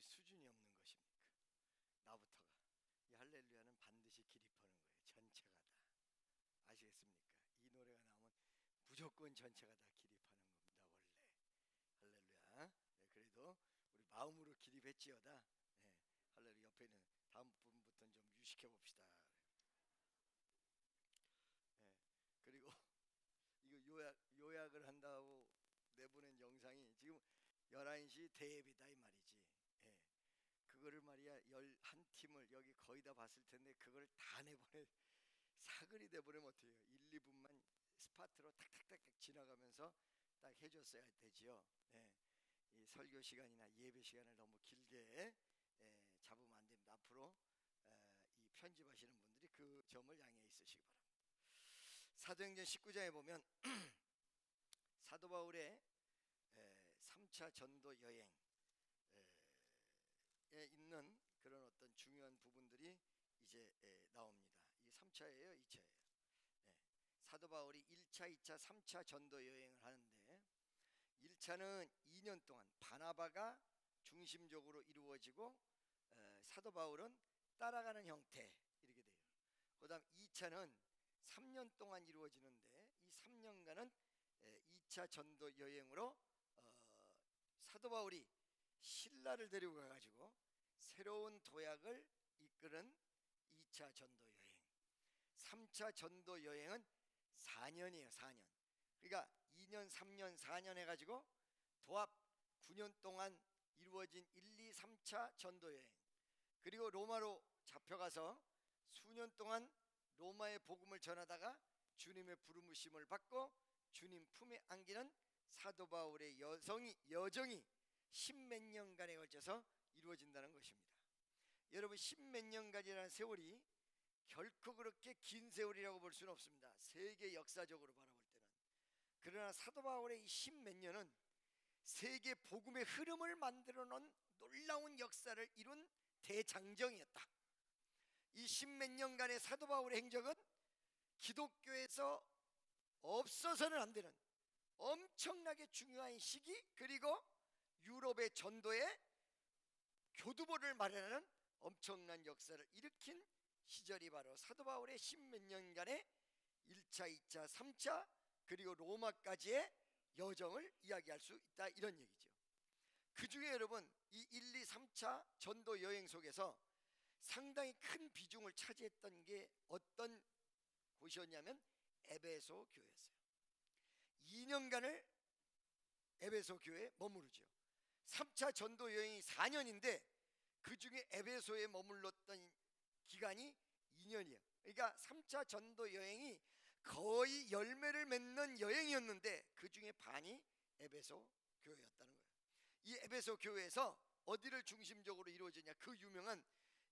수준이 없는 것입니까? 나부터가. 이 할렐루야는 반드시 기립하는 거예요. 전체가 다. 아시겠습니까? 이 노래가 나오면 무조건 전체가 다 기립하는 겁니다. 원래 할렐루야. 네, 그래도 우리 마음으로 기립했지어다. 네, 할렐루야. 옆에 있는 다음 분부터는 좀 유식해 봅시다. 네, 그리고 이거 요약을 한다고 내보낸 영상이 지금 11시 대예배다 이 말이지. 예. 그거를 말이야 11팀을 여기 거의 다 봤을 텐데 그걸 다 내보내 사글이 돼버리면 어떡해요. 1, 2분만 스파트로 탁탁탁 지나가면서 딱 해줬어야 되지요. 예. 이 설교 시간이나 예배 시간을 너무 길게 잡으면 안 됩니다. 앞으로 이 편집하시는 분들이 그 점을 양해해 있으시기 바랍니다. 사도행전 19장에 보면 사도 바울의 3차 전도 여행에 있는 그런 어떤 중요한 부분들이 이제 나옵니다. 이 3차예요, 2차예요. 사도 바울이 1차, 2차, 3차 전도 여행을 하는데 1차는 2년 동안 바나바가 중심적으로 이루어지고 사도 바울은 따라가는 형태 이렇게 돼요. 그 다음 2차는 3년 동안 이루어지는데 이 3년간은 2차 전도 여행으로 사도 바울이 신라를 데리고 가가지고 새로운 도약을 이끄는 2차 전도 여행. 3차 전도 여행은 4년이에요. 4년. 그러니까 2년, 3년, 4년 해가지고 도합 9년 동안 이루어진 1, 2, 3차 전도 여행. 그리고 로마로 잡혀가서 수년 동안 로마의 복음을 전하다가 주님의 부르심을 받고 주님 품에 안기는 사도 바울의 여정이 십몇 년간에 걸쳐서 이루어진다는 것입니다. 여러분, 십몇 년간이라는 세월이 결코 그렇게 긴 세월이라고 볼 수는 없습니다. 세계 역사적으로 바라볼 때는. 그러나 사도 바울의 이 십몇 년은 세계 복음의 흐름을 만들어 놓은 놀라운 역사를 이룬 대장정이었다. 이 십몇 년간의 사도 바울의 행적은 기독교에서 없어서는 안 되는 엄청나게 중요한 시기, 그리고 유럽의 전도에 교두보를 마련하는 엄청난 역사를 일으킨 시절이 바로 사도 바울의 십몇 년간의 1차, 2차, 3차 그리고 로마까지의 여정을 이야기할 수 있다, 이런 얘기죠. 그 중에 여러분 이 1, 2, 3차 전도 여행 속에서 상당히 큰 비중을 차지했던 게 어떤 곳이었냐면 에베소 교회였어요. 2년간을 에베소 교회에 머무르죠. 3차 전도 여행이 4년인데 그 중에 에베소에 머물렀던 기간이 2년이에요. 그러니까 3차 전도 여행이 거의 열매를 맺는 여행이었는데 그 중에 반이 에베소 교회였다는 거예요. 이 에베소 교회에서 어디를 중심적으로 이루어지냐, 그 유명한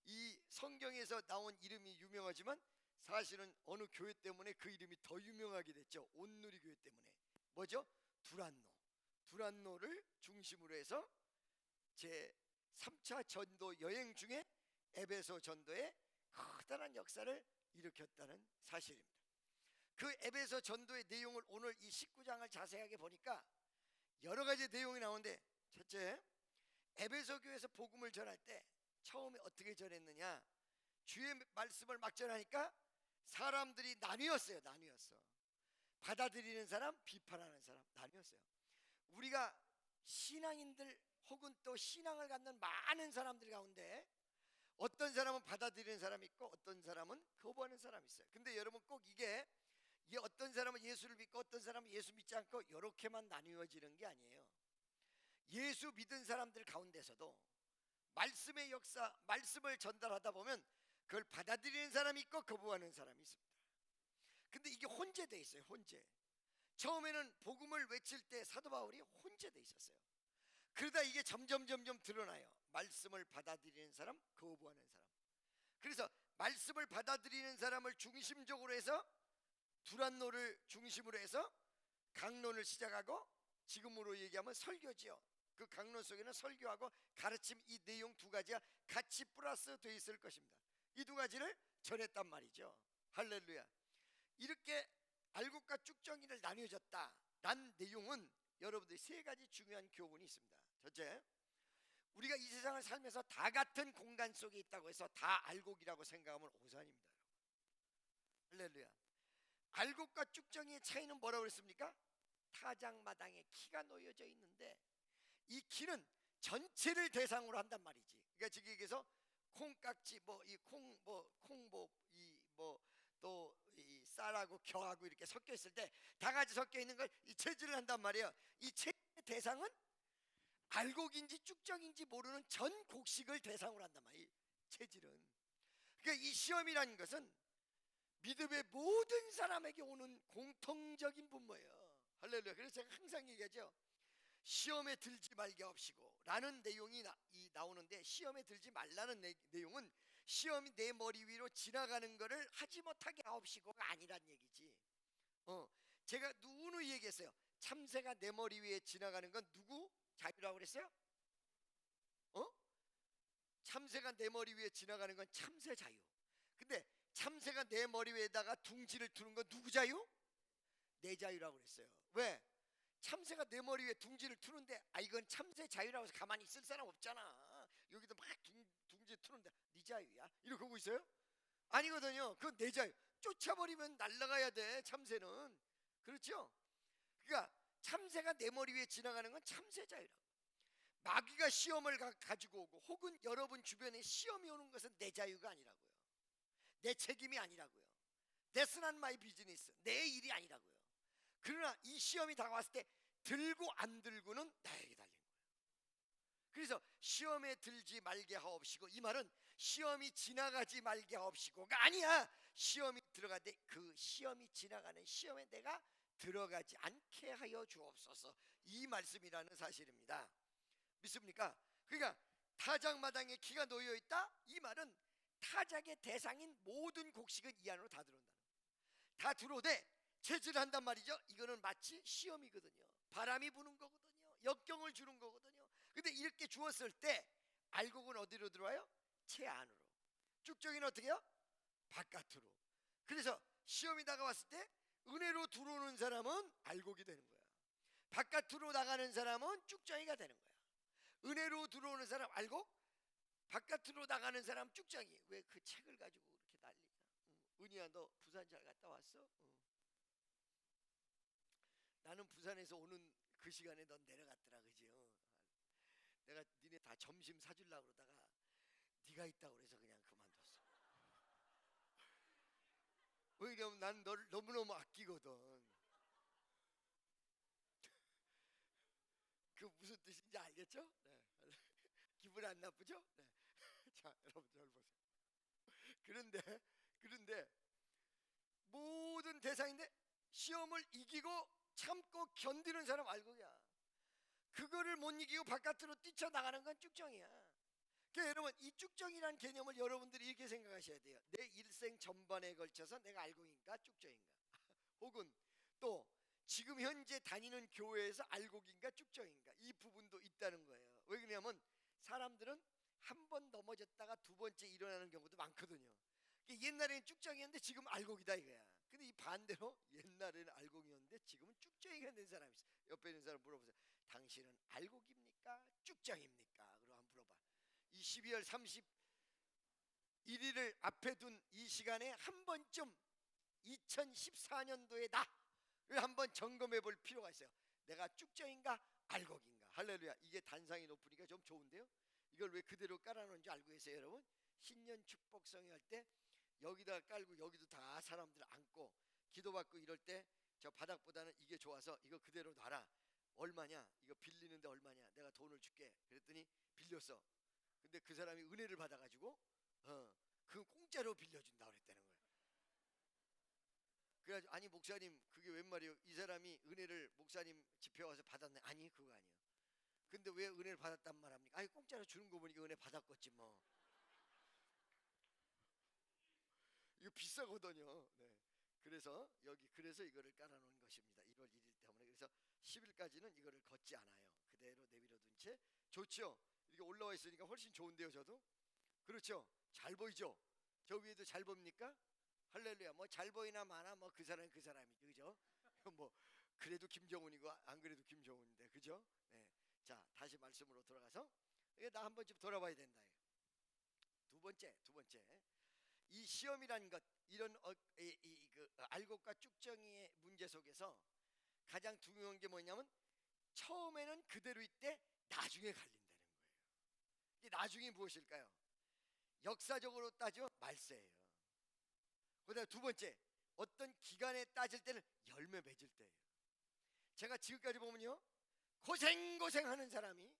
이 성경에서 나온 이름이 유명하지만 사실은 어느 교회 때문에 그 이름이 더 유명하게 됐죠. 온누리 교회 때문에. 뭐죠? 두란노를 중심으로 해서 제 3차 전도 여행 중에 에베소 전도에 커다란 역사를 일으켰다는 사실입니다. 그 에베소 전도의 내용을 오늘 이 19장을 자세하게 보니까 여러 가지 내용이 나오는데, 첫째, 에베소 교회에서 복음을 전할 때 처음에 어떻게 전했느냐, 주의 말씀을 막 전하니까 사람들이 나뉘었어요. 받아들이는 사람, 비판하는 사람 나뉘었어요. 우리가 신앙인들 혹은 또 신앙을 갖는 많은 사람들 가운데 어떤 사람은 받아들이는 사람이 있고 어떤 사람은 거부하는 사람이 있어요. 근데 여러분, 꼭 이게 어떤 사람은 예수를 믿고 어떤 사람은 예수 믿지 않고 이렇게만 나뉘어지는 게 아니에요. 예수 믿은 사람들 가운데서도 말씀의 역사, 말씀을 전달하다 보면 그걸 받아들이는 사람이 있고 거부하는 사람이 있습니다. 근데 이게 혼재돼 있어요. 혼재. 처음에는 복음을 외칠 때 사도 바울이 혼재돼 있었어요. 그러다 이게 점점 드러나요. 말씀을 받아들이는 사람, 거부하는 사람. 그래서 말씀을 받아들이는 사람을 중심적으로 해서 두란노를 중심으로 해서 강론을 시작하고, 지금으로 얘기하면 설교지요. 그 강론 속에는 설교하고 가르침, 이 내용 두 가지가 같이 플러스 되어 있을 것입니다. 이 두 가지를 전했단 말이죠. 할렐루야. 이렇게 알곡과 쭉정이를 나뉘어졌다 란 내용은 여러분들이 세 가지 중요한 교훈이 있습니다. 첫째, 우리가 이 세상을 살면서 다 같은 공간 속에 있다고 해서 다 알곡이라고 생각하면 오산입니다. 할렐루야. 알곡과 쭉정이의 차이는 뭐라고 그랬습니까? 타작마당에 키가 놓여져 있는데 이 키는 전체를 대상으로 한단 말이지. 그러니까 지금 여기서 콩깍지 또 이 쌀하고 겨하고 이렇게 섞여 있을 때 다 같이 섞여 있는 걸 이 체질을 한단 말이에요. 이 체질의 대상은 알곡인지 쭉정인지 모르는 전 곡식을 대상으로 한단 말이에요. 체질은. 그러니까 이 시험이라는 것은 믿음의 모든 사람에게 오는 공통적인 분모예요. 할렐루야. 그래서 제가 항상 얘기하죠. 시험에 들지 말게 하옵시고 라는 내용이 나오는데, 시험에 들지 말라는 내용은 시험이 내 머리 위로 지나가는 것을 하지 못하게 하옵시고가 아니란 얘기지. 제가 누누이 얘기했어요. 참새가 내 머리 위에 지나가는 건 누구 자유라고 그랬어요? 참새가 내 머리 위에 지나가는 건 참새 자유. 근데 참새가 내 머리 위에다가 둥지를 두는 건 누구 자유? 내 자유라고 그랬어요. 왜? 참새가 내 머리 위에 둥지를 트는데 이건 참새 자유라고 해서 가만히 있을 사람 없잖아. 여기도 막 둥지 트는데 네 자유야? 이러고 보고 있어요? 아니거든요. 그건 내 자유. 쫓아버리면 날아가야 돼, 참새는. 그렇죠? 그러니까 참새가 내 머리 위에 지나가는 건 참새 자유라고. 마귀가 시험을 가지고 오고 혹은 여러분 주변에 시험이 오는 것은 내 자유가 아니라고요. 내 책임이 아니라고요. That's not my business. 내 일이 아니라고요. 그러나 이 시험이 다가왔을 때 들고 안 들고는 나에게 달린 거예요. 그래서 시험에 들지 말게 하옵시고, 이 말은 시험이 지나가지 말게 하옵시고가 아니야. 시험이 들어갈 때 그 시험이 지나가는 시험에 내가 들어가지 않게 하여 주옵소서, 이 말씀이라는 사실입니다. 믿습니까? 그러니까 타작마당에 키가 놓여 있다, 이 말은 타작의 대상인 모든 곡식은 이 안으로 다 들어온다는 거예요. 다 들어오되 체질을 한단 말이죠. 이거는 마치 시험이거든요. 바람이 부는 거거든요. 역경을 주는 거거든요. 근데 이렇게 주었을 때 알곡은 어디로 들어와요? 채 안으로. 쭉정이는 어떻게 해요? 바깥으로. 그래서 시험이 다가왔을 때 은혜로 들어오는 사람은 알곡이 되는 거야. 바깥으로 나가는 사람은 쭉정이가 되는 거야. 은혜로 들어오는 사람 알곡, 바깥으로 나가는 사람 쭉정이. 왜 그 책을 가지고 그렇게 난리냐? 은희야, 너 부산 잘 갔다 왔어? 나는 부산에서 오는 그 시간에 넌 내려갔더라, 그지? 내가 니네 다 점심 사주려고 그러다가 네가 있다고 그래서 그냥 그만뒀어. 왜냐면 난 너를 너무너무 아끼거든. 그 무슨 뜻인지 알겠죠? 네. 기분 안 나쁘죠? 네. 자, 여러분 잘 보세요. 그런데 모든 대상인데 시험을 이기고 참고 견디는 사람 알곡이야. 그거를 못 이기고 바깥으로 뛰쳐나가는 건 쭉정이야. 그러니까 여러분, 이 쭉정이라는 개념을 여러분들이 이렇게 생각하셔야 돼요. 내 일생 전반에 걸쳐서 내가 알곡인가 쭉정인가 혹은 또 지금 현재 다니는 교회에서 알곡인가 쭉정인가, 이 부분도 있다는 거예요. 왜 그러냐면 사람들은 한 번 넘어졌다가 두 번째 일어나는 경우도 많거든요. 옛날에는 쭉정이었는데 지금 알곡이다 이거야. 근데 이 반대로 옛날에는 알곡이었는데 지금은 쭉정이가 된 사람이 있어. 옆에 있는 사람 물어보세요. 당신은 알곡입니까? 쭉정입니까? 그럼 한번 물어봐. 이 12월 31일을 앞에 둔 이 시간에 한 번쯤 2014년도에 나를 한번 점검해 볼 필요가 있어요. 내가 쭉정인가 알곡인가? 할렐루야. 이게 단상이 높으니까 좀 좋은데요. 이걸 왜 그대로 깔아놓은 줄 알고 계세요, 여러분? 신년 축복성회 할 때 여기다 깔고 여기도 다 사람들 앉고 기도받고 이럴 때 저 바닥보다는 이게 좋아서 이거 그대로 놔라. 얼마냐? 이거 빌리는데 얼마냐? 내가 돈을 줄게. 그랬더니 빌렸어. 근데 그 사람이 은혜를 받아가지고 그 공짜로 빌려준다 그랬다는 거예요. 그래가지고 아니 목사님 그게 웬 말이에요? 이 사람이 은혜를 목사님 집회 와서 받았네. 아니 그거 아니에요. 근데 왜 은혜를 받았단 말합니까? 아니 공짜로 주는 거 보니까 은혜 받았겠지 뭐. 이거 비싸거든요. 네. 그래서 이거를 깔아놓은 것입니다. 1월 1일 때문에. 그래서 10일까지는 이거를 걷지 않아요. 그대로 내버려둔 채. 좋죠? 이렇게 올라와 있으니까 훨씬 좋은데요, 저도. 그렇죠? 잘 보이죠? 저 위에도 잘 보입니까? 할렐루야. 뭐 잘 보이나 마나 뭐 그 사람이 그죠? 뭐 그래도 김정은이고 안 그래도 김정은인데, 그죠? 네. 자, 다시 말씀으로 돌아가서 이거 나 한 번쯤 돌아봐야 된다. 두 번째, 이 시험이라는 것, 이런 알곡과 쭉정이의 문제 속에서 가장 중요한 게 뭐냐면 처음에는 그대로 있대 나중에 갈린다는 거예요. 이게 나중이 무엇일까요? 역사적으로 따져 말세예요. 그다음 두 번째, 어떤 기간에 따질 때는 열매 맺을 때예요. 제가 지금까지 보면요, 고생하는 사람이,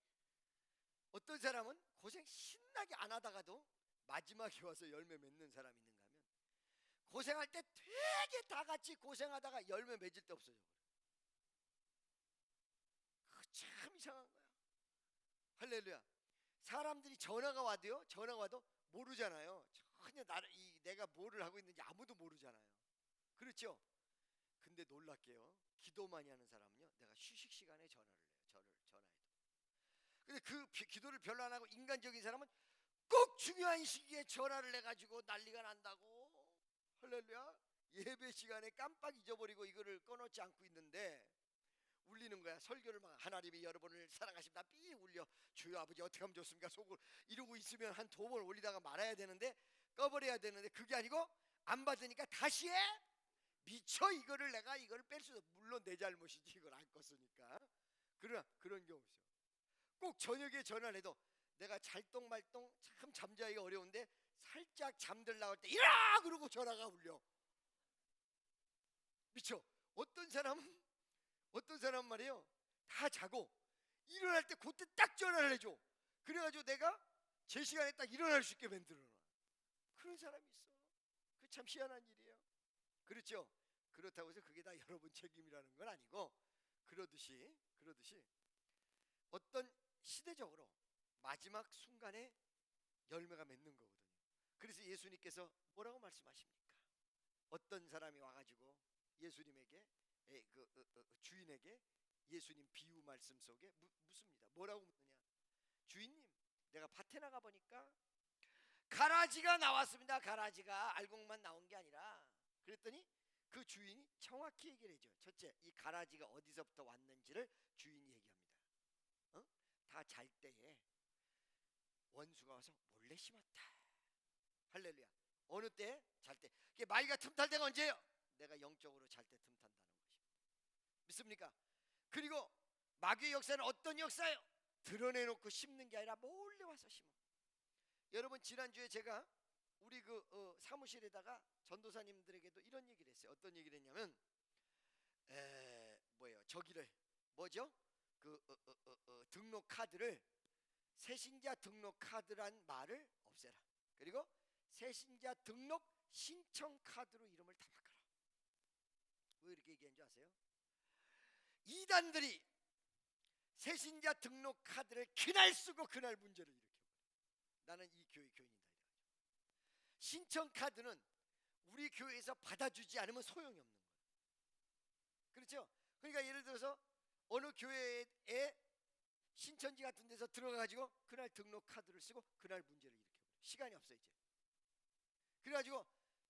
어떤 사람은 고생 신나게 안 하다가도 마지막에 와서 열매 맺는 사람이 있는가 하면, 고생할 때 되게 다 같이 고생하다가 열매 맺을 때 없어져. 그거 참 이상한 거야. 할렐루야. 사람들이 전화가 와도 모르잖아요. 전혀 내가 뭐를 하고 있는지 아무도 모르잖아요. 그렇죠? 근데 놀랍게요, 기도 많이 하는 사람은요, 내가 휴식 시간에 전화를 해요. 전화해도. 근데 그 기도를 별로 안 하고 인간적인 사람은 꼭 중요한 시기에 전화를 해가지고 난리가 난다고. 할렐루야. 예배 시간에 깜빡 잊어버리고 이거를 꺼놓지 않고 있는데 울리는 거야. 설교를 막 하나님이 여러분을 사랑하십니다 삐 울려. 주여 아버지 어떻게 하면 좋습니까? 속을 이러고 있으면 한 두 번 올리다가 말아야 되는데, 꺼버려야 되는데, 그게 아니고 안 받으니까 다시 해. 미쳐. 이거를 내가 이걸 뺄 수도, 물론 내 잘못이지 이걸 안 껐으니까. 그러나 그런 경우 있어요. 꼭 저녁에 전화를 해도 내가 잘똥말똥 참 잠자기가 어려운데 살짝 잠들라고 할 때 이라 그러고 전화가 울려. 미쳐. 어떤 사람은 말이에요, 다 자고 일어날 때 그때 딱 전화를 해줘. 그래가지고 내가 제 시간에 딱 일어날 수 있게 만들어놔. 그런 사람이 있어. 그 참 희한한 일이에요. 그렇죠? 그렇다고 해서 그게 다 여러분 책임이라는 건 아니고, 그러듯이 어떤 시대적으로 마지막 순간에 열매가 맺는 거거든요. 그래서 예수님께서 뭐라고 말씀하십니까? 어떤 사람이 와가지고 예수님에게 주인에게 예수님 비유 말씀 속에 묻습니다. 뭐라고 묻느냐? 주인님, 내가 밭에 나가 보니까 가라지가 나왔습니다. 가라지가 알곡만 나온 게 아니라. 그랬더니 그 주인이 정확히 얘기를 해줘. 첫째, 이 가라지가 어디서부터 왔는지를 주인이 얘기합니다. 다 잘 때에 원수가 와서 몰래 심었다. 할렐루야. 어느 때? 잘 때. 그게 마귀가 틈탈 때가 언제예요? 내가 영적으로 잘 때 틈탄다는 것입니다. 믿습니까? 그리고 마귀의 역사는 어떤 역사예요? 드러내놓고 심는 게 아니라 몰래 와서 심어. 여러분, 지난주에 제가 우리 사무실에다가 전도사님들에게도 이런 얘기를 했어요. 어떤 얘기를 했냐면, 저기를 뭐죠? 등록 카드를, 새신자 등록 카드란 말을 없애라. 그리고 새신자 등록 신청 카드로 이름을 다 바꿔라. 왜 이렇게 얘기한 줄 아세요? 이단들이 새신자 등록 카드를 그날 쓰고 그날 문제를 일으켜. 나는 이 교회 교인이다. 신청 카드는 우리 교회에서 받아주지 않으면 소용이 없는 거예요. 그렇죠? 그러니까 예를 들어서 어느 교회에 신천지 같은 데서 들어가가지고 그날 등록 카드를 쓰고 그날 문제를 일으켜버려요. 시간이 없어 이제. 그래가지고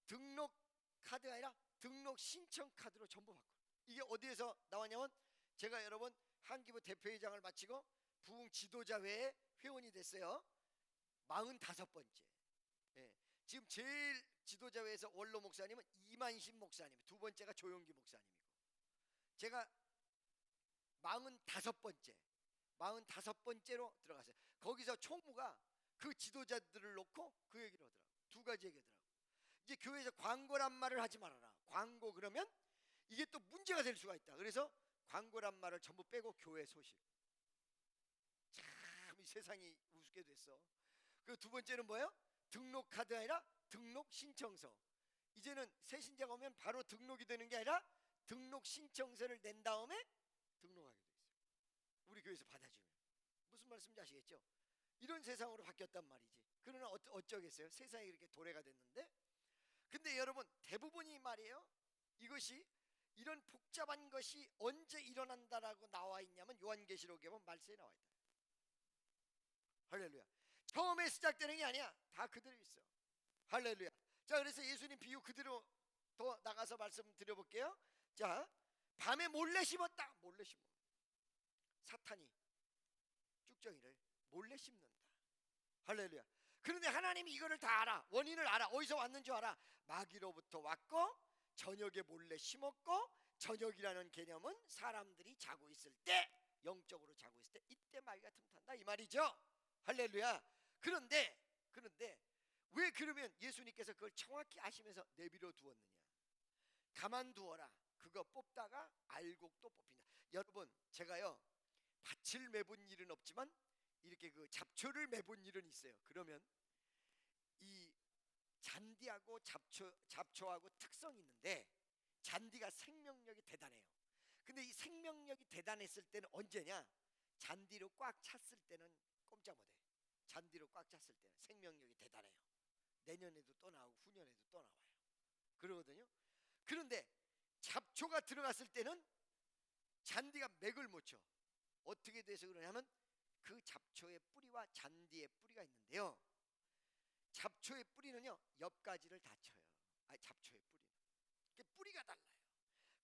등록 카드가 아니라 등록 신청 카드로 전부 바꿔요. 이게 어디에서 나왔냐면, 제가 여러분 한기부 대표회장을 마치고 부흥 지도자회의 회원이 됐어요. 45번째. 지금 제일 지도자회에서 원로 목사님은 이만신 목사님, 두 번째가 조용기 목사님이고, 제가 45번째로 들어갔어요. 거기서 총무가 그 지도자들을 놓고 그 얘기를 하더라고. 두 가지 얘기하더라고. 이제 교회에서 광고란 말을 하지 말아라. 광고 그러면 이게 또 문제가 될 수가 있다. 그래서 광고란 말을 전부 빼고 교회 소식. 참 이 세상이 우습게 됐어. 그 두 번째는 뭐예요? 등록 카드 아니라 등록 신청서. 이제는 새신자가 오면 바로 등록이 되는 게 아니라 등록 신청서를 낸 다음에 등록하게 돼 있어요. 우리 교회에서 받아주면. 무슨 말씀인지 아시겠죠? 이런 세상으로 바뀌었단 말이지. 그러나 어쩌겠어요? 세상이 이렇게 도래가 됐는데. 근데 여러분, 대부분이 말이에요, 이것이 이런 복잡한 것이 언제 일어난다라고 나와 있냐면 요한계시록에 보면 말세에 나와 있다. 할렐루야. 처음에 시작되는 게 아니야. 다 그대로 있어. 할렐루야. 자, 그래서 예수님 비유 그대로 더 나가서 말씀 드려볼게요. 자, 밤에 몰래 심었다. 몰래 심어. 사탄이 쭉정이를 몰래 심는다. 할렐루야. 그런데 하나님이 이거를 다 알아. 원인을 알아. 어디서 왔는 줄 알아. 마귀로부터 왔고 저녁에 몰래 심었고, 저녁이라는 개념은 사람들이 자고 있을 때, 영적으로 자고 있을 때, 이때 마귀가 틈탄다 이 말이죠. 할렐루야. 그런데 왜 그러면 예수님께서 그걸 정확히 아시면서 내버려 두었느냐. 가만두어라. 그거 뽑다가 알곡도 뽑힌다. 여러분, 제가요 밭을 매본 일은 없지만 이렇게 그 잡초를 매본 일은 있어요. 그러면 이 잔디하고 잡초하고 특성이 있는데, 잔디가 생명력이 대단해요. 근데 이 생명력이 대단했을 때는 언제냐? 잔디로 꽉 찼을 때는 꼼짝 못해. 잔디로 꽉 찼을 때 생명력이 대단해요. 내년에도 또 나오고 후년에도 또 나와요. 그러거든요. 그런데 잡초가 들어갔을 때는 잔디가 맥을 못 쳐. 어떻게 돼서 그러냐면 그 잡초의 뿌리와 잔디의 뿌리가 있는데요, 잡초의 뿌리는요 옆가지를 다 쳐요. 잡초의 뿌리는 뿌리가 달라요.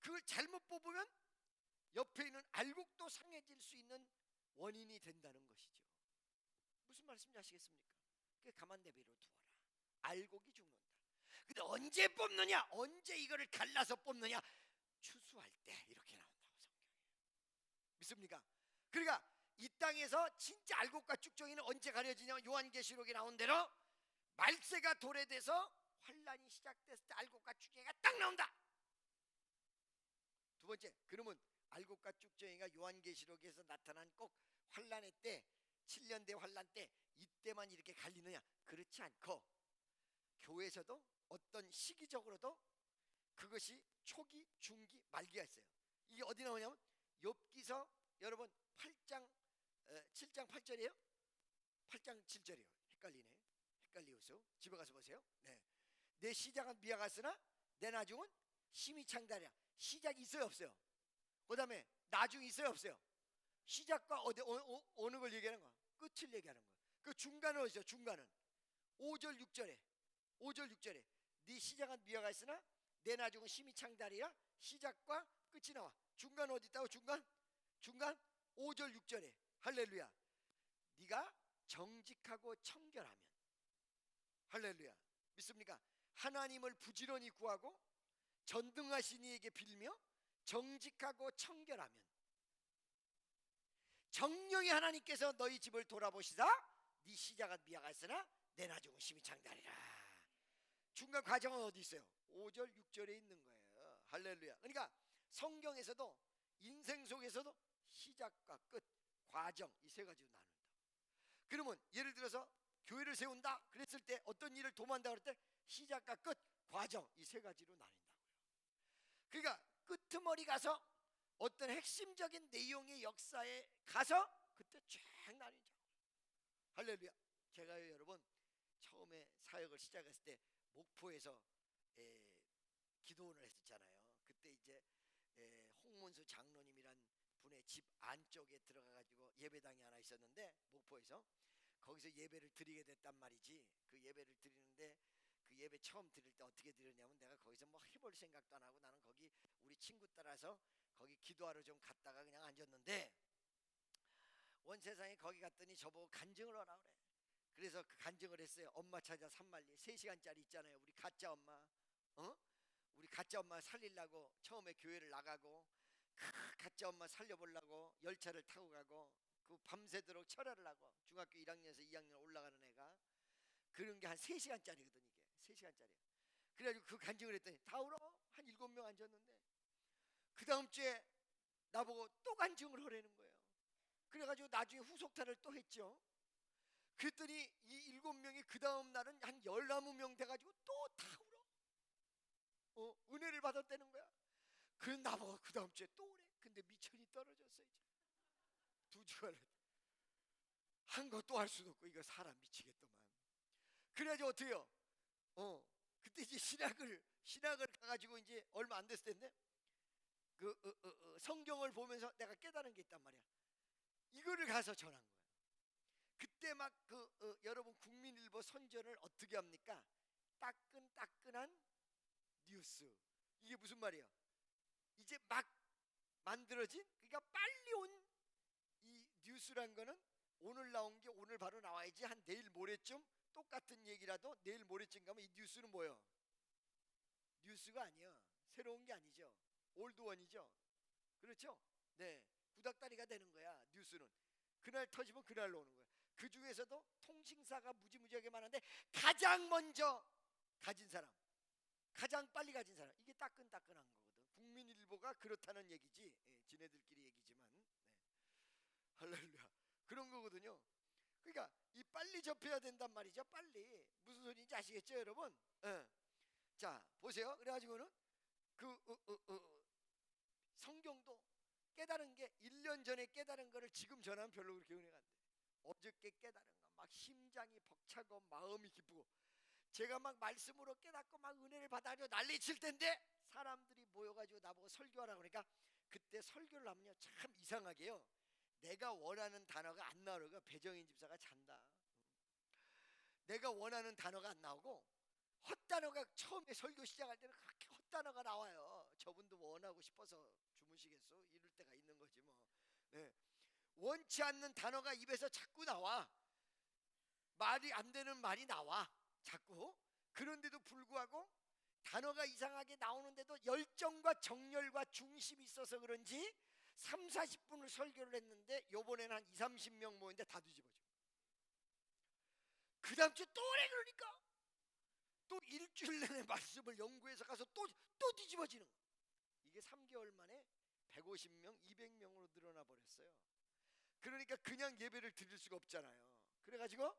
그걸 잘못 뽑으면 옆에 있는 알곡도 상해질 수 있는 원인이 된다는 것이죠. 무슨 말씀인지 아시겠습니까? 그게 가만 내버려 두어라. 알곡이 죽는다. 근데 언제 뽑느냐? 언제 이거를 갈라서 뽑느냐? 추수할 때 이렇게 나온다고 성경에. 믿습니까? 그러니까 이 땅에서 진짜 알곡과 쭉정이는 언제 가려지냐? 요한계시록에 나온 대로 말세가 도래돼서 환란이 시작됐을 때 알곡과 쭉정이가 딱 나온다. 두 번째, 그러면 알곡과 쭉정이가 요한계시록에서 나타난 꼭 환란의 때, 7년대 환란 때, 이때만 이렇게 갈리느냐? 그렇지 않고 교회에서도 어떤 시기적으로도 그것이 초기, 중기, 말기가 있어요. 이게 어디 나오냐면 욥기서 여러분 8장 7장 8절이에요? 8장 7절이에요. 헷갈리우소. 집에 가서 보세요. 네. 내 시작은 미약하으나 내 나중은 심히 창달이야. 시작이 있어요 없어요? 그 다음에 나중이 있어요 없어요? 시작과 어느 걸 얘기하는 거야? 끝을 얘기하는 거야. 그 중간은 어디죠? 중간은 5절 6절에 네 시작은 미약하으나 내 나중은 심히 창달이야. 시작과 끝이 나와. 중간 어디 있다고? 중간 5절 6절에. 할렐루야. 네가 정직하고 청결하면, 할렐루야, 믿습니까? 하나님을 부지런히 구하고 전능하신 이에게 빌며 정직하고 청결하면 정령이 하나님께서 너희 집을 돌아보시사 네 시작은 미약하으나 내 나중은 심히 창달이라. 중간 과정은 어디 있어요? 5절 6절에 있는 거예요. 할렐루야. 그러니까 성경에서도 인생 속에서도 시작과 끝, 과정, 이 세 가지로 나눈다. 그러면 예를 들어서 교회를 세운다 그랬을 때, 어떤 일을 도모한다 그럴 때 시작과 끝, 과정, 이 세 가지로 나뉜다고요. 그러니까 끄트머리 가서 어떤 핵심적인 내용의 역사에 가서 그때 쫙 나뉘죠. 할렐루야. 제가 여러분 처음에 사역을 시작했을 때 목포에서 기도원을 했었잖아요. 그때 이제 홍문수 장로님이란 분의 집 안쪽에 들어가가지고 예배당이 하나 있었는데, 목포에서 거기서 예배를 드리게 됐단 말이지. 그 예배를 드리는데 그 예배 처음 드릴 때 어떻게 드렸냐면, 내가 거기서 뭐 해볼 생각도 안 하고 나는 거기 우리 친구 따라서 거기 기도하러 좀 갔다가 그냥 앉았는데, 온 세상에 거기 갔더니 저보고 간증을 하라 그래. 그래서 그 간증을 했어요. 엄마 찾아 산만리 3시간짜리 있잖아요. 우리 가짜 엄마, 우리 가짜 엄마 살리려고 처음에 교회를 나가고, 가짜 엄마 살려보려고 열차를 타고 가고, 그 밤새도록 철야를 하고, 중학교 1학년에서 2학년 올라가는 애가 그런 게 한 3시간짜리거든. 이게 3시간짜리. 그래가지고 그 간증을 했더니 다 울어. 한 7명 앉았는데 그 다음 주에 나보고 또 간증을 하라는 거예요. 그래가지고 나중에 후속타를 또 했죠. 그랬더니 이 7명이 그 다음 날은 한 19명 돼가지고 또 다 울어. 은혜를 받았다는 거야. 그 나보고 그 다음 주에 또 오래. 근데 미천이 떨어졌어. 이제 2주간 한 거 또 할 수도 없고, 이거 사람 미치겠더만. 그래가지고 어떻게요? 그때 이제 신학을 가가지고 이제 얼마 안 됐을 텐데 성경을 보면서 내가 깨달은 게 있단 말이야. 이거를 가서 전한 거야. 그때 막 여러분 국민일보 선전을 어떻게 합니까? 따끈따끈한 뉴스. 이게 무슨 말이에요? 이제 막 만들어진, 그러니까 빨리 온 이 뉴스란 거는 오늘 나온 게 오늘 바로 나와야지. 한 내일 모레쯤 똑같은 얘기라도 내일 모레쯤 가면 이 뉴스는 뭐예요? 뉴스가 아니야. 새로운 게 아니죠. 올드원이죠. 그렇죠? 네, 구닥다리가 되는 거야. 뉴스는 그날 터지면 그날로 오는 거야. 그 중에서도 통신사가 무지무지하게 많은데 가장 먼저 가진 사람, 가장 빨리 가진 사람, 이게 따끈따끈한 거거든. 국민일보가 그렇다는 얘기지. 예, 지네들끼리 얘기지만, 네. 할렐루야. 그런 거거든요. 그러니까 이 빨리 접해야 된단 말이죠. 빨리. 무슨 소리인지 아시겠죠, 여러분? 예. 자, 보세요. 그래가지고는 그 성경도 깨달은 게 1년 전에 깨달은 거를 지금 전하면 별로 그렇게 은혜가 안 돼. 어저께 깨달은 거 막 심장이 벅차고 마음이 기쁘고, 제가 막 말씀으로 깨닫고 막 은혜를 받아가지고 난리칠 텐데 사람들이 모여가지고 나보고 설교하라 그러니까, 그때 설교를 하면요 참 이상하게요, 내가 원하는 단어가 안 나오고, 배정인 집사가 잔다. 내가 원하는 단어가 안 나오고 헛단어가, 처음에 설교 시작할 때는 그렇게 헛단어가 나와요. 저분도 원하고 싶어서 주무시겠어? 이럴 때가 있는 거지 뭐. 네. 원치 않는 단어가 입에서 자꾸 나와. 말이 안 되는 말이 나와 자꾸. 그런데도 불구하고 단어가 이상하게 나오는데도 열정과 정열과 중심이 있어서 그런지 3, 40분을 설교를 했는데 요번에는 한 2, 30명 모였는데 다 뒤집어져. 그 다음 주에 또 오래, 그러니까 또 일주일 내내 말씀을 연구해서 가서 또 뒤집어지는 거야. 이게 3개월 만에 150명, 200명으로 늘어나 버렸어요. 그러니까 그냥 예배를 드릴 수가 없잖아요. 그래가지고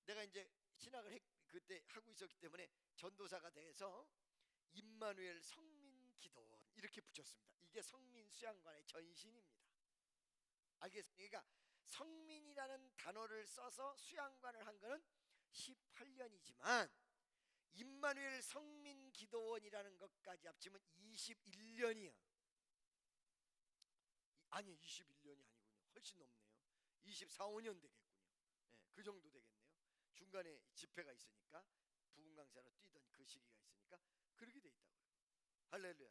내가 이제 신학을 그때 하고 있었기 때문에 전도사가 돼서 임마누엘 성민 기도원 이렇게 붙였습니다. 이게 성민 수양관의 전신입니다. 알겠습니까? 그러니까 성민이라는 단어를 써서 수양관을 한 거는 18년이지만 임마누엘 성민 기도원이라는 것까지 합치면 21년이야. 아니 21년이 아니군요. 훨씬 넘네요. 24, 5년 되겠군요. 네, 그 정도 되겠네요. 중간에 집회가 있으니까, 부흥 강사로 뛰던 그 시기가 있으니까 그렇게 돼 있다고요. 할렐루야.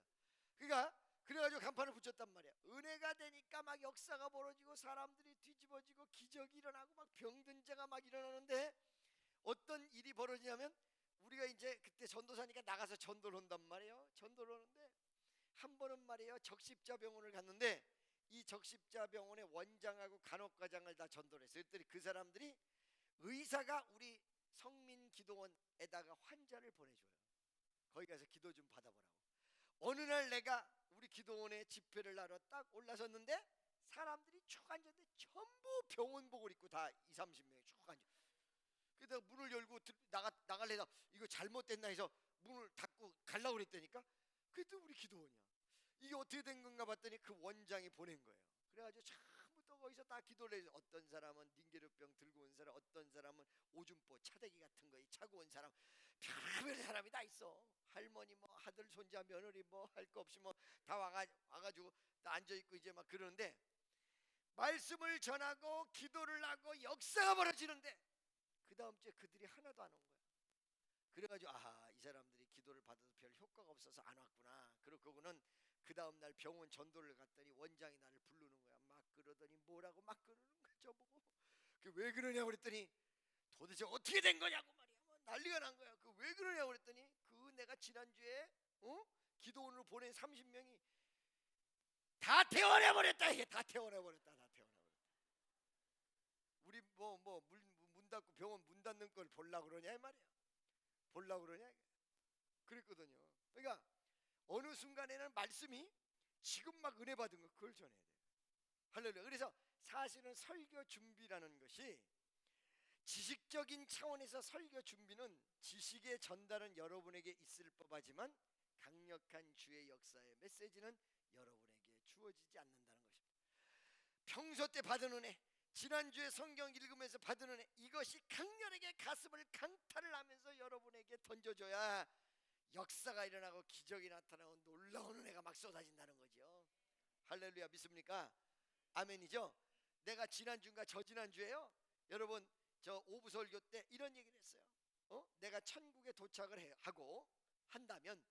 그러니까 그래가지고 간판을 붙였단 말이야. 은혜가 되니까 막 역사가 벌어지고 사람들이 뒤집어지고 기적이 일어나고 막 병든 자가 막 일어나는데, 어떤 일이 벌어지냐면, 우리가 이제 그때 전도사니까 나가서 전도를 한단 말이에요. 전도를 하는데 한 번은 말이에요, 적십자병원을 갔는데 이 적십자병원의 원장하고 간호과장을 다 전도를 했어요. 그랬더니 그 사람들이 의사가 우리 성민 기도원에다가 환자를 보내줘요. 거기 가서 기도 좀 받아보라고. 어느 날 내가 우리 기도원에 집회를 하러 딱 올라섰는데 사람들이 쭉 앉았는데 전부 병원복을 입고 다 2, 30명이 쭉 앉아. 그래서 문을 열고 나갈래다 이거 잘못됐나 해서 문을 닫고 가려고 그랬다니까. 그때 우리 기도원이야. 이게 어떻게 된 건가 봤더니 그 원장이 보낸 거예요. 그래가지고 전부 또 거기서 다 기도를 해서, 어떤 사람은 닌게르병 들고 온 사람, 어떤 사람은 오줌포 차대기 같은 거 차고 온 사람, 별별 사람이 다 있어. 할머니 뭐 아들 손자 며느리 뭐 할 거 없이 뭐 다 와가지고 다 앉아있고 이제 막 그러는데, 말씀을 전하고 기도를 하고 역사가 벌어지는데 그 다음 주에 그들이 하나도 안 온 거야. 그래가지고 아하, 이 사람들이 기도를 받아도 별 효과가 없어서 안 왔구나. 그러고는 그 다음 날 병원 전도를 갔더니 원장이 나를 부르는 거야. 막 그러더니 뭐라고 막 그러는 거야 저보고. 그 왜 그러냐고 그랬더니 도대체 어떻게 된 거냐고 말이야. 뭐 난리가 난 거야. 그 왜 그러냐고 그랬더니 그 내가 지난주에 기도원으로 보낸 30명이 다 태워내버렸다. 이게 다 태워내버렸다. 다 태워내버렸다. 우리 문 닫고 병원 문 닫는 걸 보려고 그러냐 이 말이야. 보려고 그러냐. 그랬거든요. 그러니까 어느 순간에는 말씀이 지금 막 은혜 받은 거 그걸 전해야 돼요. 할렐루야. 그래서 사실은 설교 준비라는 것이, 지식적인 차원에서 설교 준비는 지식의 전달은 여러분에게 있을 법하지만 강력한 주의 역사의 메시지는 여러분에게 주어지지 않는다는 것입니다. 평소 때 받은 은혜, 지난주에 성경 읽으면서 받은 은혜, 이것이 강렬하게 가슴을 강탈을 하면서 여러분에게 던져줘야 역사가 일어나고 기적이 나타나고 놀라운 은혜가 막 쏟아진다는 거죠. 할렐루야. 믿습니까? 아멘이죠. 내가 지난주인가 저지난주에요, 여러분 저 오부 설교 때 이런 얘기를 했어요. 내가 천국에 도착을 하고 한다면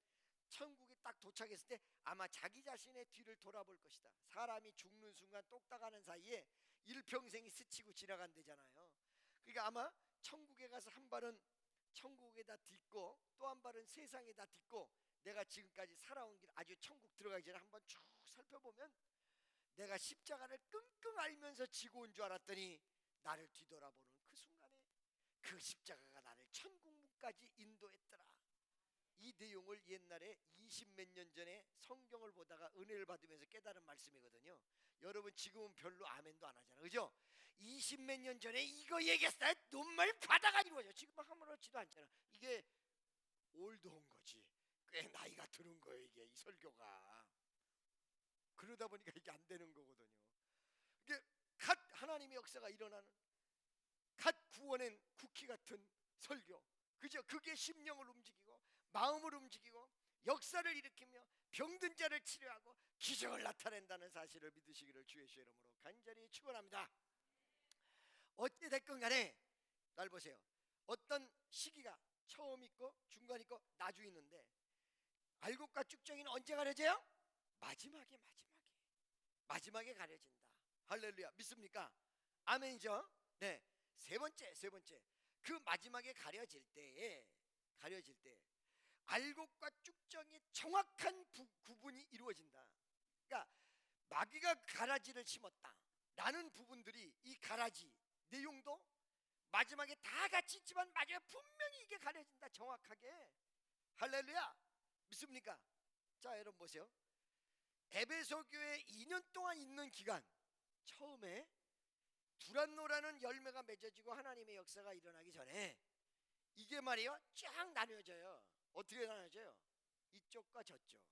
천국에 딱 도착했을 때 아마 자기 자신의 뒤를 돌아볼 것이다. 사람이 죽는 순간 똑딱하는 사이에 일평생이 스치고 지나간대잖아요. 그러니까 아마 천국에 가서 한 발은 천국에다 딛고 또 한 발은 세상에다 딛고 내가 지금까지 살아온 길 아주 천국 들어가기 전에 한번 쭉 살펴보면 내가 십자가를 끙끙 앓면서 지고 온 줄 알았더니 나를 뒤돌아보는 그 순간에 그 십자가가 나를 천국문까지 인도했더라. 이 내용을 옛날에 20몇 년 전에 성경을 보다가 은혜를 받으면서 깨달은 말씀이거든요. 여러분 지금은 별로 아멘도 안 하잖아요, 그죠? 20몇 년 전에 이거 얘기했어요. 눈물 바다가 이루어져. 지금은 아무렇지도 않잖아. 이게 올드한 거지. 꽤 나이가 드는 거예요, 이게 이 설교가. 그러다 보니까 이게 안 되는 거거든요. 이게 갓 하나님의 역사가 일어나는, 갓 구원한 쿠키 같은 설교, 그죠? 그게 심령을 움직이고 마음을 움직이고 역사를 일으키며 병든 자를 치료하고 기적을 나타낸다는 사실을 믿으시기를 주의 이름으로 간절히 축원합니다. 어찌 됐건 간에 날 보세요. 어떤 시기가 처음 있고 중간 있고 나중 있는데 알곡과 쭉정이는 언제 가려져요? 마지막에 가려진다. 할렐루야. 믿습니까? 아멘이죠? 네. 세 번째 그 마지막에 가려질 때에 알곡과 쭉정의 정확한 구분이 이루어진다. 그러니까 마귀가 가라지를 심었다 라는 부분들이 이 가라지 내용도 마지막에 다 같이 있지만 마지막에 분명히 이게 가려진다, 정확하게. 할렐루야. 믿습니까? 자, 여러분 보세요. 에베소 교회 2년 동안 있는 기간, 처음에 두란노라는 열매가 맺어지고 하나님의 역사가 일어나기 전에 이게 말이요 쫙 나뉘어져요. 어떻게 나눠져요? 이쪽과 저쪽,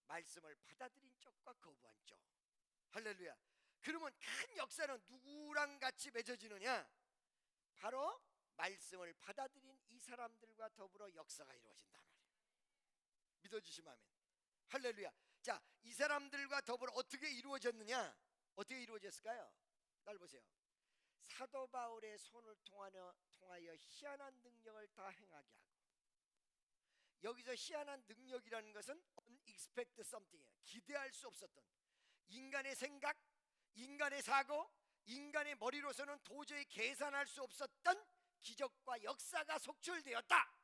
말씀을 받아들인 쪽과 거부한 쪽. 할렐루야. 그러면 큰 역사는 누구랑 같이 맺어지느냐? 바로 말씀을 받아들인 이 사람들과 더불어 역사가 이루어진단 말이에요. 믿어주시면 아멘. 할렐루야. 자, 이 사람들과 더불어 어떻게 이루어졌느냐? 어떻게 이루어졌을까요? 날 보세요. 사도 바울의 손을 통하여 희한한 능력을 다 행하게 하고, 여기서 희한한 능력이라는 것은 unexpected something이에요. 기대할 수 없었던, 인간의 생각, 인간의 사고, 인간의 머리로서는 도저히 계산할 수 없었던 기적과 역사가 속출되었다.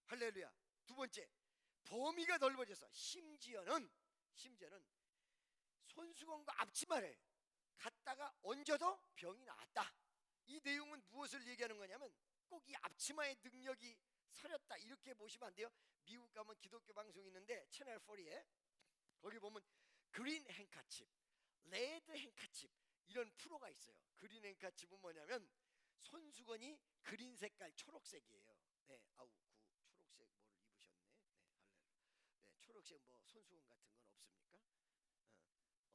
할렐루야. 두 번째, 범위가 넓어져서 심지어는 손수건과 앞치마를 갖다가 얹어도 병이 나았다. 이 내용은 무엇을 얘기하는 거냐면 꼭 이 앞치마의 능력이 서렸다 이렇게 보시면 안 돼요. 미국 가면 기독교 방송이 있는데 채널 4에 거기 보면 그린 행카칩, 레드 행카칩 이런 프로가 있어요. 그린 행카칩은 뭐냐면 손수건이 그린 색깔 초록색이에요. 네, 아우 그 초록색 뭐를 입으셨네. 네, 초록색 뭐 손수건 같은 건 없습니까?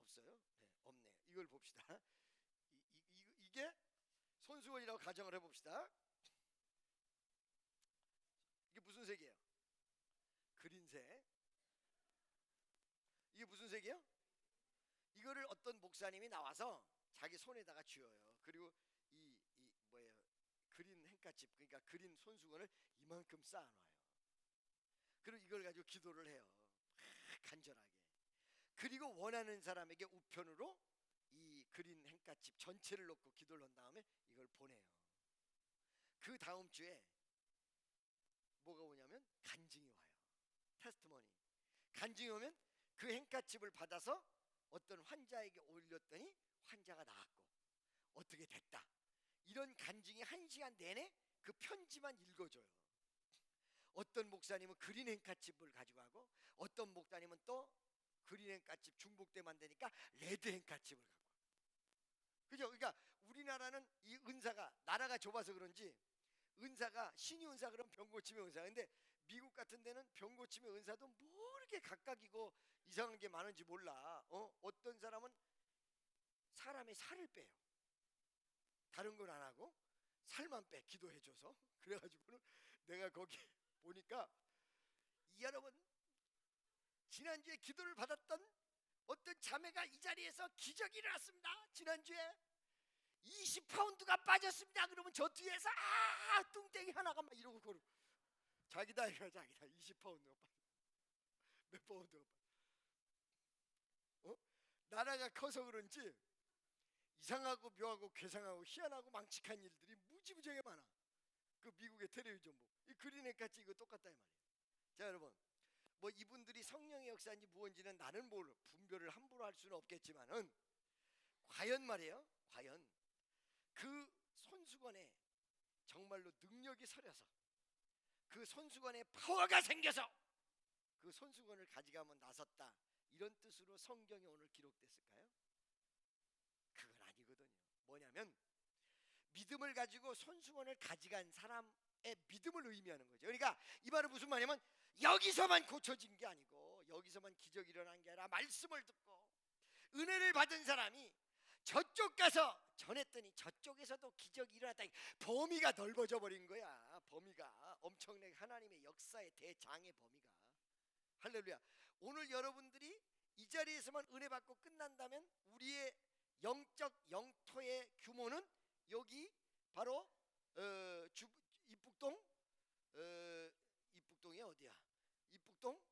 없어요? 네, 없네요. 이걸 봅시다. 이게 손수건이라고 가정을 해봅시다. 이게 무슨 색이에요? 그린색. 이게 무슨 색이에요? 이거를 어떤 목사님이 나와서 자기 손에다가 쥐어요. 그리고 이 뭐예요? 그린 행카칩, 그러니까 그린 손수건을 이만큼 쌓아놔요. 그리고 이걸 가지고 기도를 해요. 간절하게. 그리고 원하는 사람에게 우편으로 이 그린 행카칩 전체를 넣고 기도를 한 다음에 이걸 보내요. 그 다음 주에 뭐가 오냐면 간증이 와요. 테스트머니. 간증이 오면 그 행카칩을 받아서 어떤 환자에게 올렸더니 환자가 나았고 어떻게 됐다. 이런 간증이 1시간 내내 그 편지만 읽어줘요. 어떤 목사님은 그린 행카칩을 가지고 가고 어떤 목사님은 또 그린 행카칩 중복돼 만드니까 레드 행카칩을 갖고 와요. 그죠? 그러니까 우리나라는 이 은사가 나라가 좁아서 그런지 은사가 신유 은사 그러면 병 고침의 은사. 근데 미국 같은 데는 병 고침의 은사도 뭐 이렇게 각각이고 이상한 게 많은지 몰라. 어떤 사람은 사람의 살을 빼요. 다른 건 안 하고 살만 빼, 기도해줘서. 그래가지고는 내가 거기 보니까 여러분 지난주에 기도를 받았던 어떤 자매가 이 자리에서 기적이 일어났습니다. 지난주에 20파운드가 빠졌습니다. 그러면 저 뒤에서 뚱땡이 하나가 막 이러고 걸어. 자기다 20파운드가 빠져. 몇 파운드가 빠져. 나라가 커서 그런지 이상하고 묘하고 괴상하고 희한하고 망측한 일들이 무지무지하게 많아. 그 미국의 텔레비전 보고 이 그린넷 같이 이거 똑같다 이 말이에요. 자 여러분, 뭐 이분들이 성령의 역사인지 무언지는 나는 뭘 분별을 함부로 할 수는 없겠지만은 과연 말이에요, 과연 그 손수건에 정말로 능력이 서려서 그 손수건에 파워가 생겨서 그 손수건을 가져가면 나섰다, 이런 뜻으로 성경에 오늘 기록됐을까요? 그건 아니거든요. 뭐냐면 믿음을 가지고 손수건을 가져간 사람의 믿음을 의미하는 거죠. 그러니까 이 말은 무슨 말이냐면 여기서만 고쳐진 게 아니고 여기서만 기적이 일어난 게 아니라 말씀을 듣고 은혜를 받은 사람이 저쪽 가서 전했더니 저쪽에서도 기적이 일어났다. 범위가 넓어져 버린 거야. 범위가 엄청나게 하나님의 역사의 대장의 범위가. 할렐루야. 오늘 여러분들이 이 자리에서만 은혜 받고 끝난다면 우리의 영적 영토의 규모는 여기 바로 이북동 이북동이 어디야? 이북동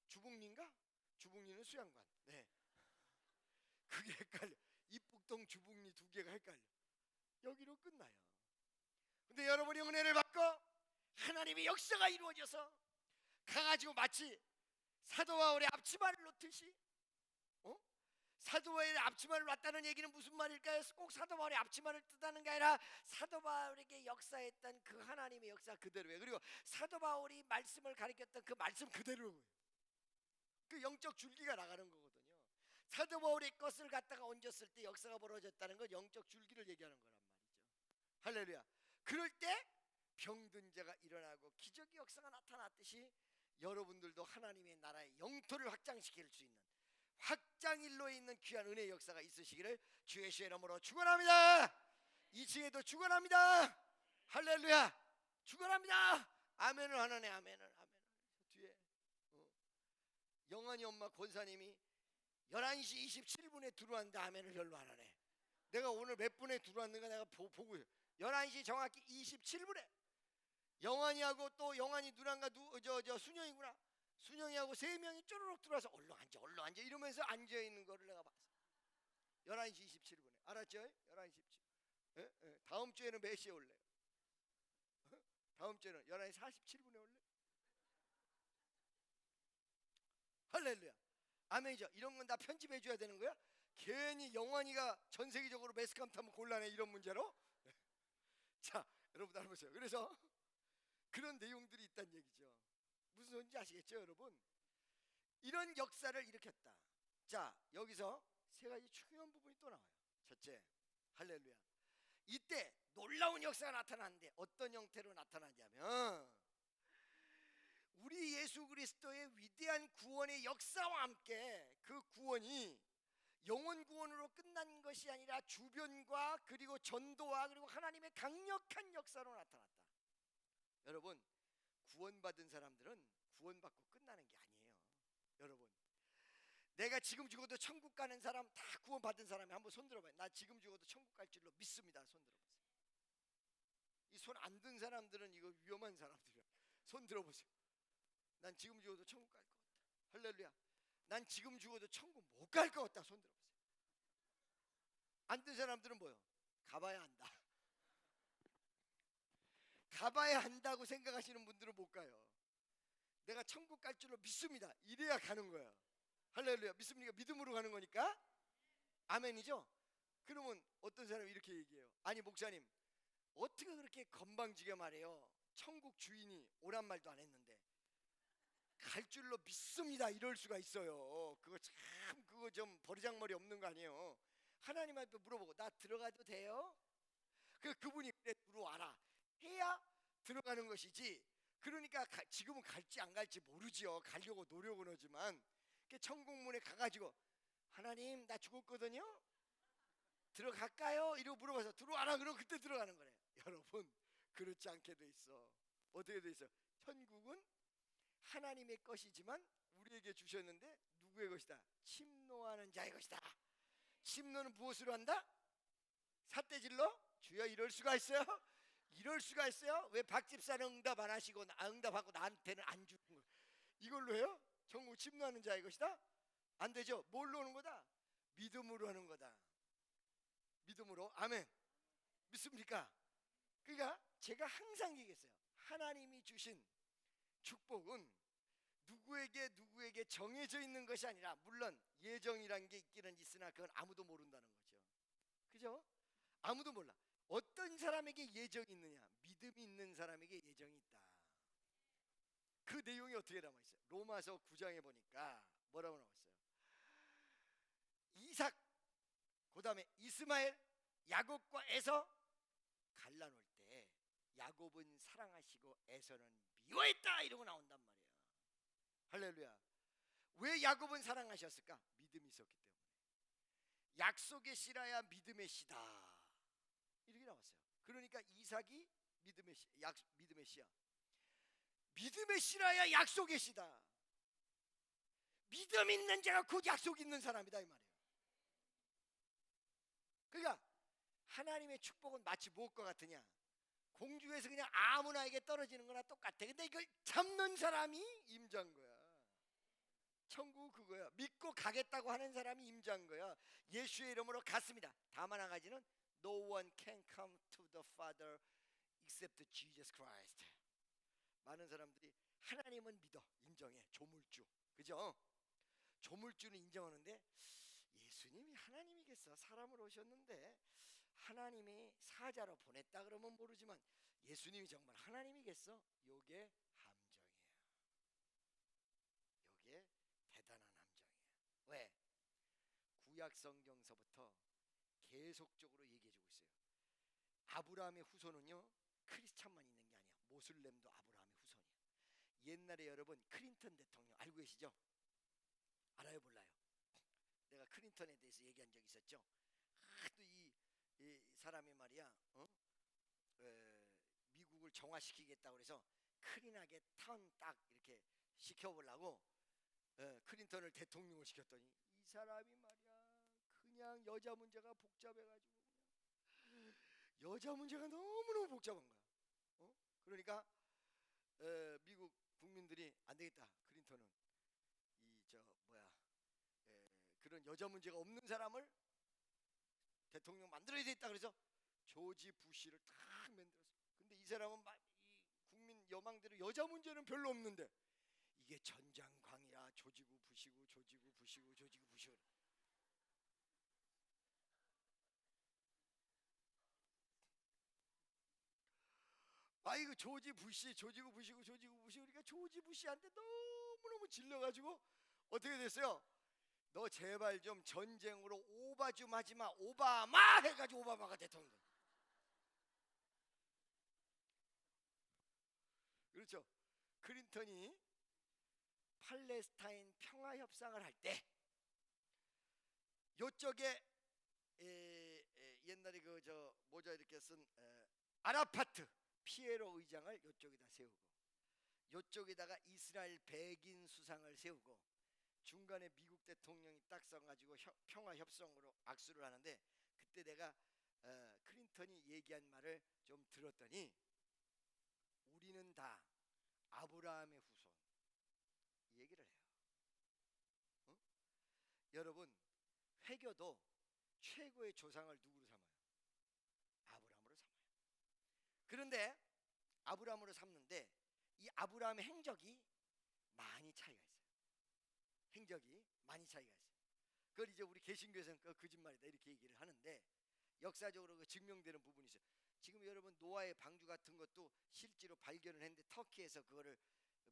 주북리인가? 주북리는 수양관. 네. 그게 헷갈려. 이북동 주북리 두 개가 헷갈려. 여기로 끝나요. 근데 여러분이 은혜를 받고 하나님의 역사가 이루어져서 가가지고 마치 사도 바울의 앞치마를 놓듯이, 사도 바울의 앞치마를 놨다는 얘기는 무슨 말일까요? 꼭 사도 바울의 앞치마를 뜻하는 게 아니라 사도 바울에게 역사했던 그 하나님의 역사 그대로예요. 그리고 사도 바울이 말씀을 가르쳤던 그 말씀 그대로예요. 그 영적 줄기가 나가는 거거든요. 사도 바울의 것을 갖다가 얹었을 때 역사가 벌어졌다는 건 영적 줄기를 얘기하는 거란 말이죠. 할렐루야. 그럴 때 병든 자가 일어나고 기적의 역사가 나타났듯이 여러분들도 하나님의 나라의 영토를 확장시킬 수 있는 확장일로에 있는 귀한 은혜의 역사가 있으시기를 주 예수의 이름으로 축원합니다. 2층에도 축원합니다. 할렐루야. 축원합니다. 아멘을 하나네. 아멘을. 뒤에 영환이 엄마 권사님이 11시 27분에 들어왔는데 아멘을 별로 안 하네. 내가 오늘 몇 분에 들어왔는가 내가 보고 11시 정확히 27분에 영환이하고 또 영환이 누나가 순영이구나. 순영이하고 3명이 쪼르륵 들어와서 얼른 앉아 이러면서 앉아있는 거를 내가 봤어. 11시 27분에. 알았죠? 11시 27분. 다음 주에는 몇 시에 올래요? 다음 주에는 11시 47분에 올래? 할렐루야. 아멘이죠. 이런 건 다 편집해 줘야 되는 거야? 괜히 영환이가 전 세계적으로 매스컴 타면 곤란해 이런 문제로? 자, 여러분 잘 보세요. 그래서 그런 내용들이 있다는 얘기죠. 무슨 소리인지 아시겠죠, 여러분? 이런 역사를 일으켰다. 자, 여기서 세 가지 중요한 부분이 또 나와요. 첫째, 할렐루야. 이때 놀라운 역사가 나타나는데 어떤 형태로 나타나냐면 우리 예수 그리스도의 위대한 구원의 역사와 함께 그 구원이 영혼 구원으로 끝난 것이 아니라 주변과 그리고 전도와 그리고 하나님의 강력한 역사로 나타났다. 여러분, 구원받은 사람들은 구원받고 끝나는 게 아니에요. 여러분, 내가 지금 죽어도 천국 가는 사람 다 구원받은 사람이 한번 손 들어봐요. 나 지금 죽어도 천국 갈 줄로 믿습니다. 손 들어보세요. 이 손 안 든 사람들은 이거 위험한 사람들이야. 손 들어보세요. 난 지금 죽어도 천국 갈 것 같다. 할렐루야. 난 지금 죽어도 천국 못 갈 것 같다. 손 들어보세요. 안 든 사람들은 뭐요? 가봐야 한다. 가봐야 한다고 생각하시는 분들은 못 가요. 내가 천국 갈 줄로 믿습니다. 이래야 가는 거야. 할렐루야. 믿습니까? 믿음으로 가는 거니까. 아멘이죠? 그러면 어떤 사람이 이렇게 얘기해요. 아니 목사님, 어떻게 그렇게 건방지게 말해요? 천국 주인이 오란 말도 안 했는데 갈 줄로 믿습니다 이럴 수가 있어요. 그거 좀 버리장머리 없는 거 아니에요? 하나님한테 물어보고 나 들어가도 돼요? 그분이 그래 들어와라 해야 들어가는 것이지. 그러니까 지금은 갈지 안 갈지 모르지요. 가려고 노력은 하지만 천국문에 가가지고 하나님 나 죽었거든요 들어갈까요? 이러고 물어봐서 들어와라 그러면 그때 들어가는 거래. 여러분, 그렇지 않게 돼 있어. 어떻게 돼 있어? 천국은 하나님의 것이지만 우리에게 주셨는데 누구의 것이다? 침노하는 자의 것이다. 침노는 무엇으로 한다? 삿대질러? 주여 이럴 수가 있어요? 이럴 수가 있어요? 왜 박집사는 응답 안 하시고 응답하고 나한테는 안 주는 거예요? 이걸로 해요? 천국 침노하는 자의 것이다? 안 되죠. 뭘로 하는 거다? 믿음으로 하는 거다. 믿음으로. 아멘. 믿습니까? 그러니까 제가 항상 얘기했어요. 하나님이 주신 축복은 누구에게 정해져 있는 것이 아니라, 물론 예정이란 게 있기는 있으나 그건 아무도 모른다는 거죠. 그죠? 아무도 몰라. 어떤 사람에게 예정이 있느냐? 믿음이 있는 사람에게 예정이 있다. 그 내용이 어떻게 남아 있어요? 로마서 9장에 보니까 뭐라고 나와 있어요? 이삭, 그다음에 이스마엘, 야곱과 에서 갈라놓을 때 야곱은 사랑하시고 에서는 미워했다, 이러고 나온단 말이에요. 할렐루야. 왜 야곱은 사랑하셨을까? 믿음이 있었기 때문에. 약속의 씨라야 믿음의 씨다, 이렇게 나왔어요. 그러니까 이삭이 믿음의 씨야. 믿음의 씨라야 약속의 씨다. 믿음 있는 자가 곧 약속 있는 사람이다, 이 말이에요. 그러니까 하나님의 축복은 마치 무엇과 같으냐? 공중에서 그냥 아무나에게 떨어지는 거나 똑같아. 근데 이걸 잡는 사람이 임자인 거야. 천국 그거야. 믿고 가겠다고 하는 사람이 임자인 거야. 예수의 이름으로 갔습니다. 다만 한 가지는 No one can come to the Father except Jesus Christ. 많은 사람들이 하나님은 믿어, 인정해, 조물주, 그죠? 조물주는 인정하는데 예수님이 하나님이겠어? 사람으로 오셨는데 하나님이 사자로 보냈다 그러면 모르지만 예수님이 정말 하나님이겠어? 요게 함정이에요. 요게 대단한 함정이에요. 왜? 구약 성경서부터 계속적으로 얘기해주고 있어요. 아브라함의 후손은요, 크리스찬만 있는 게 아니야. 모슬렘도 아브라함의 후손이야. 옛날에 여러분 클린턴 대통령 알고 계시죠? 알아요, 몰라요? 내가 클린턴에 대해서 얘기한 적 있었죠. 하도 이 사람이 말이야, 미국을 정화시키겠다고 그래서 클린하게 턴 딱 이렇게 시켜보려고 클린턴을 대통령을 시켰더니 이 사람이 말이야 그냥 여자 문제가 복잡해가지고 그냥 여자 문제가 너무너무 복잡한 거야. 그러니까 미국 국민들이 안 되겠다, 클린턴은 그런 여자 문제가 없는 사람을 대통령 만들어야 되겠다. 그래서 조지 부시를 딱 만들었어. 근데 이 사람은 이 국민 여망대로 여자 문제는 별로 없는데 이게 전장광이라 조지구 부시고 조지구 부시고 조지구 부시고. 아이고 조지 부시 조지구 부시고 조지구 부시고. 그러니까 조지 부시한테 너무너무 질려가지고 어떻게 됐어요? 너 제발 좀 전쟁으로 오바 좀 하지마, 오바마 해가지고 오바마가 대통령. 그렇죠. 클린턴이 팔레스타인 평화 협상을 할 때 요쪽에 옛날에 그 저 모자 이렇게 쓴 아라파트 피에로 의장을 요쪽에다 세우고 요쪽에다가 이스라엘 백인 수상을 세우고 중간에 미국 대통령이 딱 써가지고 평화 협상으로 악수를 하는데, 그때 내가 클린턴이 얘기한 말을 좀 들었더니 우리는 다 아브라함의 후손, 이 얘기를 해요. 여러분 회교도 최고의 조상을 누구로 삼아요? 아브라함으로 삼아요. 그런데 아브라함으로 삼는데 이 아브라함의 행적이 많이 차이가 있어요. 행적이 많이 차이가 있어요. 그걸 이제 우리 개신교에서는 거짓말이다 이렇게 얘기를 하는데 역사적으로 그 증명되는 부분이 있어요. 지금 여러분 노아의 방주 같은 것도 실제로 발견을 했는데 터키에서 그거를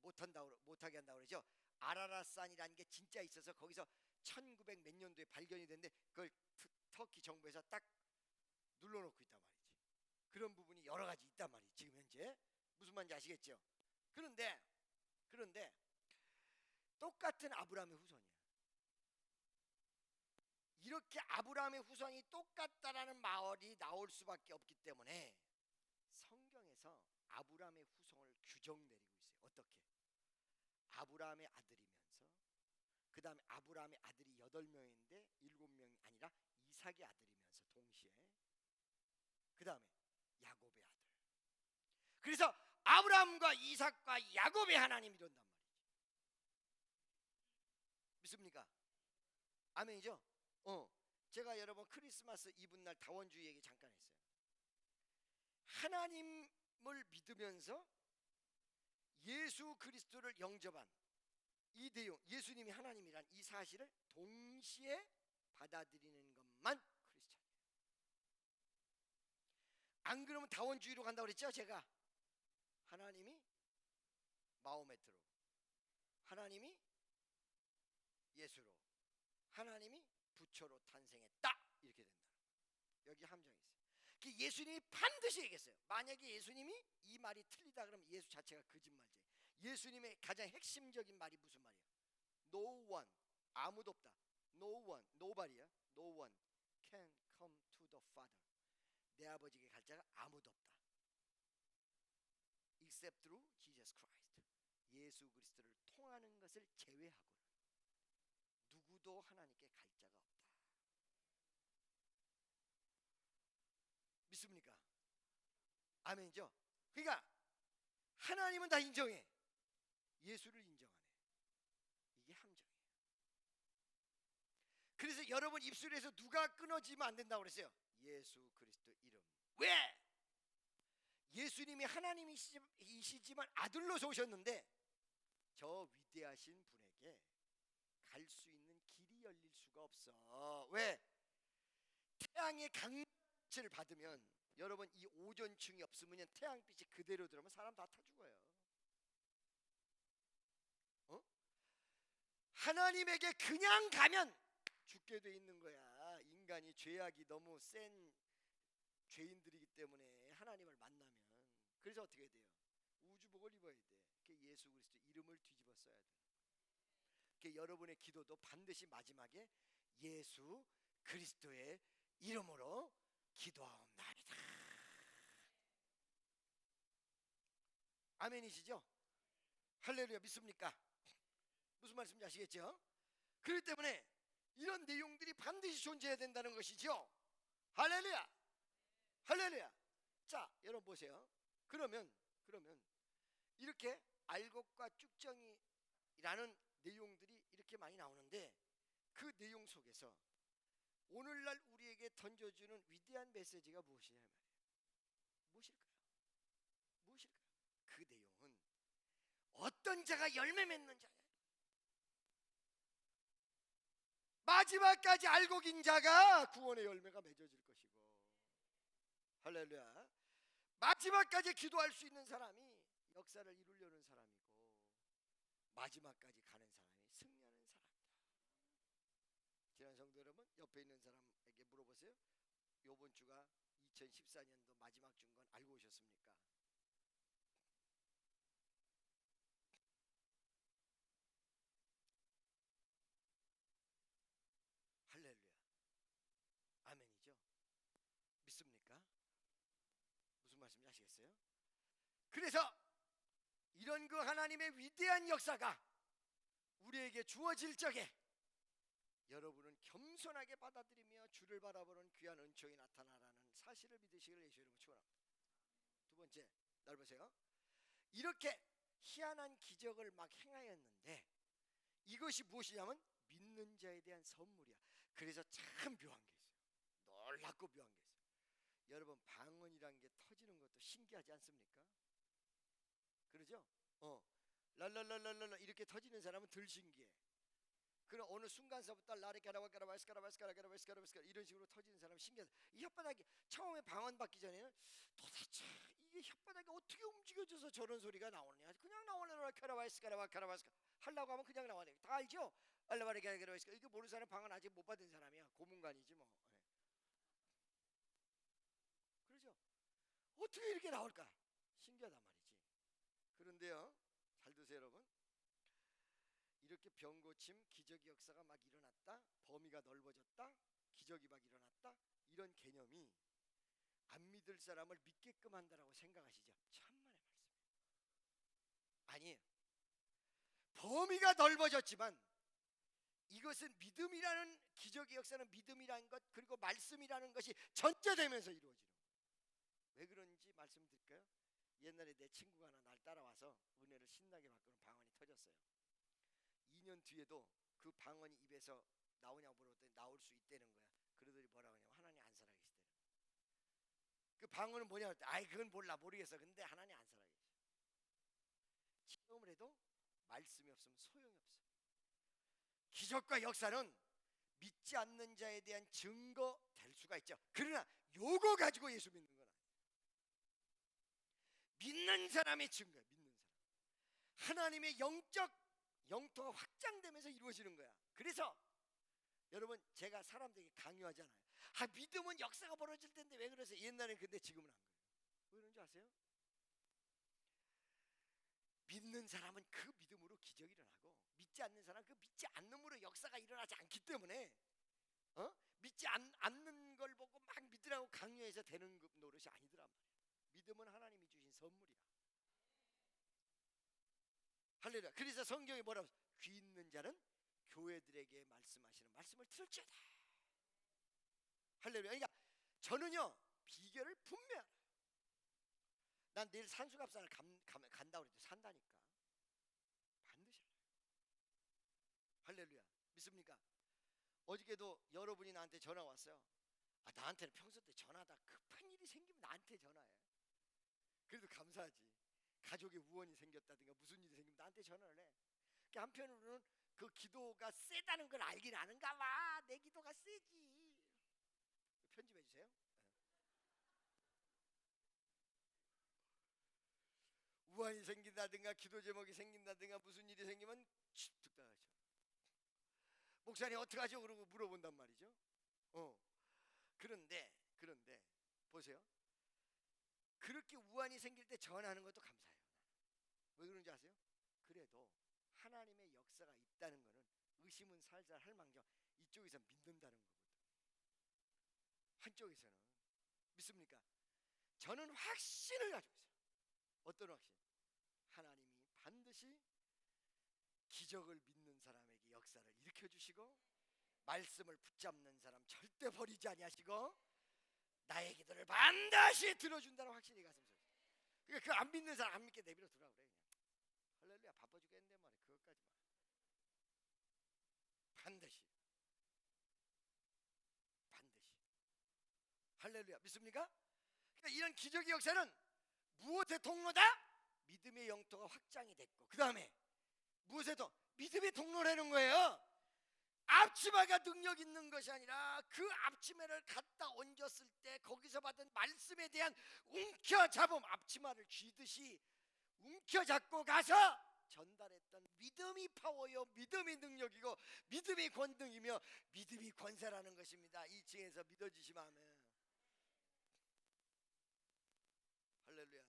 못하게 한다고 그러죠. 아라라산이라는 게 진짜 있어서 거기서 1900 몇 년도에 발견이 됐는데 그걸 터키 정부에서 딱 눌러놓고 있단 말이지. 그런 부분이 여러 가지 있단 말이지 지금 현재. 무슨 말인지 아시겠죠? 그런데 똑같은 아브라함의 후손이야. 이렇게 아브라함의 후손이 똑같다라는 말이 나올 수밖에 없기 때문에 성경에서 아브라함의 후손을 규정 내리고 있어요. 어떻게? 아브라함의 아들이면서 그 다음에 아브라함의 아들이 8명인데 7명이 아니라 이삭의 아들이면서 동시에 그 다음에 야곱의 아들. 그래서 아브라함과 이삭과 야곱의 하나님이 된단 말이지. 믿습니까? 아멘이죠? 제가 여러분 크리스마스 이브날 다원주의 얘기 잠깐 했어요. 하나님을 믿으면서 예수 그리스도를 영접한 이 내용, 예수님이 하나님이란 이 사실을 동시에 받아들이는 것만 크리스찬이에요. 안 그러면 다원주의로 간다고 그랬죠? 제가 하나님이 마호메트로, 하나님이 예수로, 하나님이 부처로 탄생했다, 이렇게 된다. 여기 함정이 있어요. 예수님이 반드시 얘기했어요. 만약에 예수님이 이 말이 틀리다 그러면 예수 자체가 거짓말이에요. 예수님의 가장 핵심적인 말이 무슨 말이에요? No one, 아무도 없다. No one, nobody야. No one can come to the Father. 내 아버지에게 갈 자가 아무도 없다. Except through Jesus Christ. 예수 그리스도를 통하는 것을 제외하고는 누구도 하나님께 갈 자가 없다. 믿습니까? 아멘이죠? 그러니까 하나님은 다 인정해. 예수를 인정하네. 이게 함정이에요. 그래서 여러분 입술에서 누가 끊어지면 안 된다고 그랬어요. 예수 그리스도 이름. 왜? 예수님이 하나님이시지만 아들로서 오셨는데 저 위대하신 분에게 갈 수 있는 길이 열릴 수가 없어. 왜? 태양의 강빛을 받으면 여러분 이 오존층이 없으면 태양빛이 그대로 들어오면 사람 다 타 죽어요. 하나님에게 그냥 가면 죽게 돼 있는 거야. 인간이 죄악이 너무 센 죄인들이기 때문에 하나님을 만나면. 그래서 어떻게 돼요? 우주복을 입어야 돼. 예수 그리스도 이름을 뒤집어 써야 돼. 여러분의 기도도 반드시 마지막에 예수 그리스도의 이름으로 기도하옵나이다. 아멘이시죠? 할렐루야. 믿습니까? 무슨 말씀인지 아시겠죠? 그렇기 때문에 이런 내용들이 반드시 존재해야 된다는 것이죠. 할렐루야. 할렐루야. 자, 여러분 보세요. 그러면 이렇게 알곡과 쭉정이라는 내용들이 이렇게 많이 나오는데 그 내용 속에서 오늘날 우리에게 던져주는 위대한 메시지가 무엇이냐 말이에요. 무엇일까요? 무엇일까요? 그 내용은 어떤 자가 열매 맺는 자예요. 마지막까지 알곡인 자가 구원의 열매가 맺어질 것이고, 할렐루야. 마지막까지 기도할 수 있는 사람이 역사를 이루려는 사람이고, 마지막까지 가는 사람이 승리하는 사람이다. 지난 성도 여러분, 옆에 있는 사람에게 물어보세요. 이번 주가 2014년도 마지막 주인 건 알고 오셨습니까? 할렐루야. 아멘이죠? 믿습니까? 무슨 말씀인지 아시겠어요? 그래서 이런 그 하나님의 위대한 역사가 우리에게 주어질 적에 여러분은 겸손하게 받아들이며 주를 바라보는 귀한 은총이 나타나라는 사실을 믿으시길 예수 이름으로 축원합니다. 두 번째, 날 보세요. 이렇게 희한한 기적을 막 행하였는데 이것이 무엇이냐면 믿는 자에 대한 선물이야. 그래서 참 묘한 게 있어요. 놀랍고 묘한 게 있어요. 여러분 방언이란 게 터지는 것도 신기하지 않습니까? 그러죠? 랄랄랄랄랄라 이렇게 터지는 사람은 덜 신기해. 그럼 어느 순간서부터 라리까라바까라바스카라바스카라바스카라바스카라바스카 이런 식으로 터지는 사람은 신기하다. 이 혓바닥이 처음에 방언 받기 전에는 도대체 이게 혓바닥이 어떻게 움직여져서 저런 소리가 나오느냐. 그냥 나오느라 카라바스카라바카라바스카 하려고 하면 그냥 나와야 돼. 다 알죠? 알라바리카라바스카 이거 모르는 사람 방언 아직 못 받은 사람이야. 고문관이지 뭐. 그러죠? 어떻게 이렇게 나올까? 신기하단 말이지. 그런데요, 잘 드세요 여러분. 이렇게 병고침, 기적의 역사가 막 일어났다, 범위가 넓어졌다, 기적이 막 일어났다, 이런 개념이 안 믿을 사람을 믿게끔 한다라고 생각하시죠? 천만의 말씀이에요. 아니에요. 범위가 넓어졌지만 이것은 믿음이라는 기적의 역사는 믿음이라는 것 그리고 말씀이라는 것이 전제되면서 이루어지는 거예요. 왜 그런지 말씀드릴까요? 옛날에 내 친구가 하나 날 따라와서 은혜를 신나게 받고는 방언이 터졌어요. 2년 뒤에도 그 방언이 입에서 나오냐고 물어봤더니 나올 수 있다는 거야. 그러더니 뭐라고 하냐면 하나님 안 살아계시대. 그 방언은 뭐냐 했더니 아이 그건 몰라 모르겠어. 근데 하나님 안 살아계셔. 체험을 해도 말씀이 없으면 소용이 없어. 기적과 역사는 믿지 않는 자에 대한 증거 될 수가 있죠. 그러나 요거 가지고 예수 믿는 건 아니에요. 믿는 사람의 증거야. 믿는 사람. 하나님의 영적 영토가 확장되면서 이루어지는 거야. 그래서 여러분 제가 사람들에게 강요하잖아요. 아 믿으면 역사가 벌어질 텐데 왜 그러세요? 옛날엔 근데 지금은 안 그래요. 왜 그런지 아세요? 믿는 사람은 그 믿음으로 기적이 일어나고 믿지 않는 사람은 그 믿지 않음으로 역사가 일어나지 않기 때문에 믿지 않는 걸 보고 막 믿으라고 강요해서 되는 노릇이 아니더란 말이에요. 믿음은 하나님이 주신 선물이야. 할렐루야. 그래서 성경이 뭐라고 귀 있는 자는 교회들에게 말씀하시는 말씀을 들을지어다. 할렐루야. 그러니까 저는요 비결을 분명히 알아요. 난 내일 산수갑산을 간다고 그랬죠. 산다니까 반드시 알아요. 할렐루야. 믿습니까? 어저께도 여러분이 나한테 전화 왔어요. 아 나한테는 평소 때 전화다 급한 일이 생기면 나한테 전화해. 그래도 감사하지. 가족에 우원이 생겼다든가 무슨 일이 생기면 나한테 전화를 해. 한편으로는 그 기도가 세다는 걸 알긴 아는가 봐. 내 기도가 세지. 편집해 주세요. 우환이 생긴다든가 기도 제목이 생긴다든가 무슨 일이 생기면 득달하죠. 목사님 어떡하죠? 그러고 물어본단 말이죠. 그런데 보세요. 그렇게 우환이 생길 때 전하는 것도 감사해요. 왜 그런지 아세요? 그래도 하나님의 역사가 있다는 것은 의심은 살살 할 망정 이쪽에서 믿는다는 거거든. 한쪽에서는 믿습니까? 저는 확신을 가지고 있어요. 어떤 확신? 하나님이 반드시 기적을 믿는 사람에게 역사를 일으켜 주시고 말씀을 붙잡는 사람 절대 버리지 아니하시고 나의 기도를 반드시 들어준다는 확신이 가슴 속에. 그러니까 그 안 믿는 사람 안 믿게 내버려 두라 그래. 그냥 할렐루야 바빠 죽겠는데 말이야. 그것까지 말. 반드시 할렐루야 믿습니까? 그러니까 이런 기적의 역사는 무엇의 통로다? 믿음의 영토가 확장이 됐고 그 다음에 무엇의 통? 믿음의 통로라는 거예요. 앞치마가 능력 있는 것이 아니라 그 앞치마를 갖다 얹었을 때 거기서 받은 말씀에 대한 움켜잡음, 앞치마를 쥐듯이 움켜잡고 가서 전달했던 믿음이 파워요. 믿음이 능력이고 믿음이 권능이며 믿음이 권세라는 것입니다. 2층에서 믿어지시면 아멘. 할렐루야.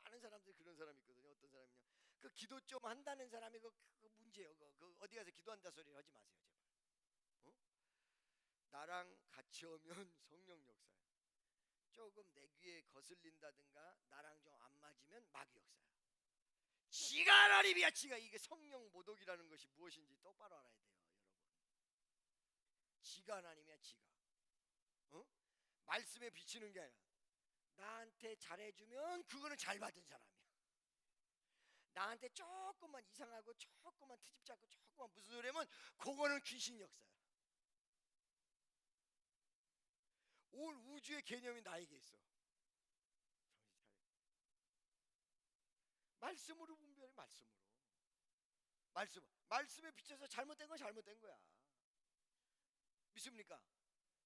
많은 사람들이 그런 사람이 있거든요. 어떤 사람이요? 그 기도 좀 한다는 사람이 그 문제예요. 그 어디 가서 기도한다 소리 하지 마세요, 제발. 나랑 같이 오면 성령 역사예요. 조금 내 귀에 거슬린다든가 나랑 좀 안 맞으면 마귀 역사예요. 지가 하나님이야. 지가 이게 성령 모독이라는 것이 무엇인지 똑바로 알아야 돼요, 여러분. 지가 하나님이야. 지가 말씀에 비치는 게 아니라 나한테 잘해주면 그거는 잘 받은 사람이야. 나한테 조금만 이상하고 조금만 트집 잡고 조금만 무슨 소리 하면 그거는 귀신 역사야. 올 우주의 개념이 나에게 있어. 말씀으로 분별해. 말씀에 비춰서 잘못된 건 잘못된 거야. 믿습니까?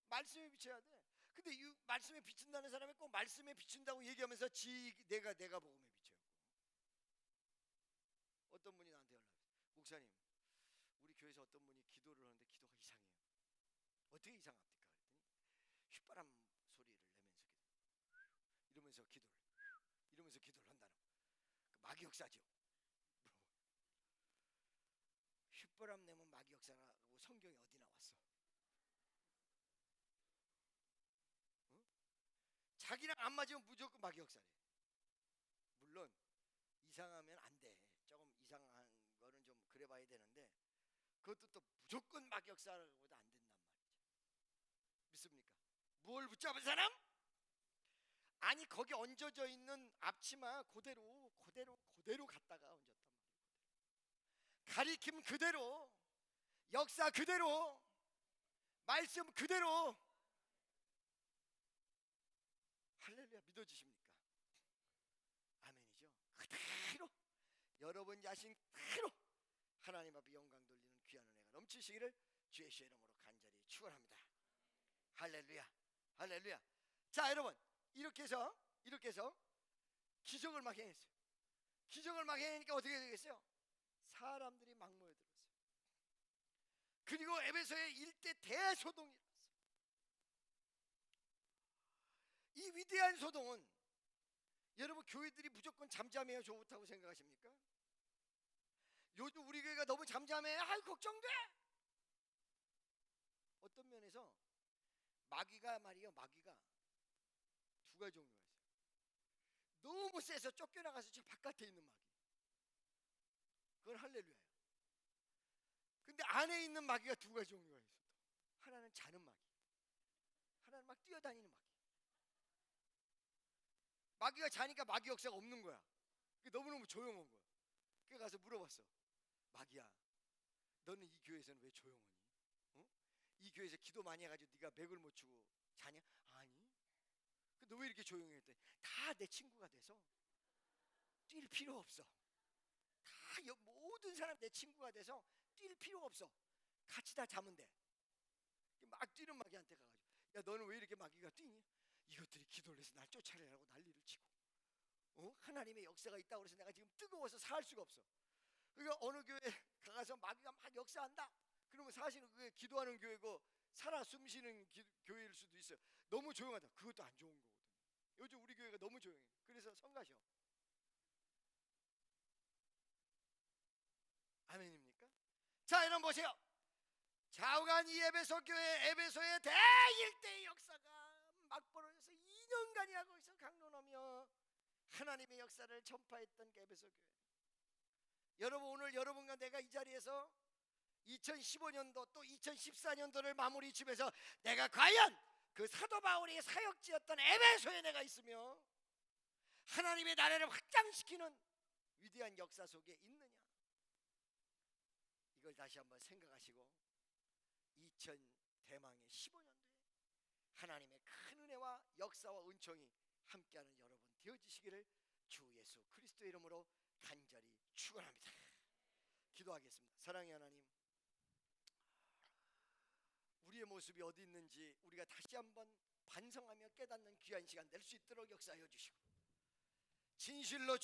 말씀에 비춰야 돼. 근데 이 말씀에 비춘다는 사람이 꼭 말씀에 비춘다고 얘기하면서 내가 복음에 비춰요. 어떤 분이 나한테 연락했어요. 목사님, 우리 교회에서 어떤 분이 기도를 하는데 기도가 이상해요. 어떻게 이상합니까? 그랬더니 휘바람 소리를 내면서 이러면서 기도를 한다는 거. 그 마귀 역사죠. 휘바람 내면 마귀 역사라고 성경에 어디 나왔어? 자기랑 안 맞으면 무조건 마귀 역사래. 물론 이상하면 안 돼. 조금 이상한 거는 좀 그래 봐야 되는데 그것도 또 무조건 마귀 역사라고도 안 된단 말이죠. 믿습니까? 뭘 붙잡은 사람? 아니 거기 얹어져 있는 앞치마 그대로 갖다가 얹었단 말이에요. 가리킴 그대로 역사 그대로 말씀 그대로. 할렐루야. 믿어지십니까? 아멘이죠. 그대로 여러분 자신 그대로 하나님 앞에 영광 돌리는 귀한 은혜가 넘치시기를 주의 이름으로 간절히 축원합니다. 할렐루야. 할렐루야. 자, 여러분, 이렇게 해서 기적을 막 행했어요. 기적을 막 행하니까 어떻게 되겠어요? 사람들이 막 모여들었어요. 그리고 에베소의 일대 대소동이 일어났어요. 이 위대한 소동은, 여러분, 교회들이 무조건 잠잠해야 좋다고 생각하십니까? 요즘 우리 교회가 너무 잠잠해. 아이, 걱정돼. 어떤 면에서 마귀가 말이요, 마귀가 두 가지 종류가 있어요. 너무 세서 쫓겨나가서 저 바깥에 있는 마귀, 그건 할렐루야예요. 근데 안에 있는 마귀가 두 가지 종류가 있어요. 하나는 자는 마귀, 하나는 막 뛰어다니는 마귀. 마귀가 자니까 마귀 역사가 없는 거야. 너무너무 조용한 거야. 그래서 가서 물어봤어. 마귀야, 너는 이 교회에서는 왜 조용하니? 어? 이 교회에서 기도 많이 해가지고 네가 맥을 못 추고 자냐? 아니. 너 왜 이렇게 조용해? 했더니 다 내 친구가 돼서 뛸 필요 없어. 다 모든 사람 내 친구가 돼서 뛸 필요가 없어. 같이 다 자면 돼. 막 뛰는 마귀한테 가가지고, 야, 너는 왜 이렇게 마귀가 뛰니? 이것들이 기도를 해서 날 쫓아내라고 난리를 치고, 하나님의 역사가 있다고 그래서 내가 지금 뜨거워서 살 수가 없어. 그러니까 어느 교회 가서 마귀가 막 역사한다. 그러면 사실은 그게 기도하는 교회고 살아 숨쉬는 교회일 수도 있어요. 너무 조용하다. 그것도 안 좋은 거거든요. 요즘 우리 교회가 너무 조용해. 그래서 성가셔. 아멘입니까? 자, 여러분 보세요. 좌우간 이 에베소 교회, 에베소의 대일대의 역사가 막 벌어져서 2년간이나 거기서 강론하며 하나님의 역사를 전파했던 에베소 교회. 여러분, 오늘 여러분과 내가 이 자리에서 2015년도 또 2014년도를 마무리 지면서 내가 과연 그 사도 바울이 사역지였던 에베소에 내가 있으며 하나님의 나라를 확장시키는 위대한 역사 속에 있느냐, 이걸 다시 한번 생각하시고 2000 대망의 15년도에 하나님의 큰 은혜와 역사와 은총이 함께하는 여러분 되어지시기를 주 예수 그리스도의 이름으로 간절히 축원합니다. 기도하겠습니다. 사랑의 하나님, 우리의 모습이 어디 있는지 우리가 다시 한번 반성하며 깨닫는 귀한 시간 낼 수 있도록 역사하여 주시고, 진실로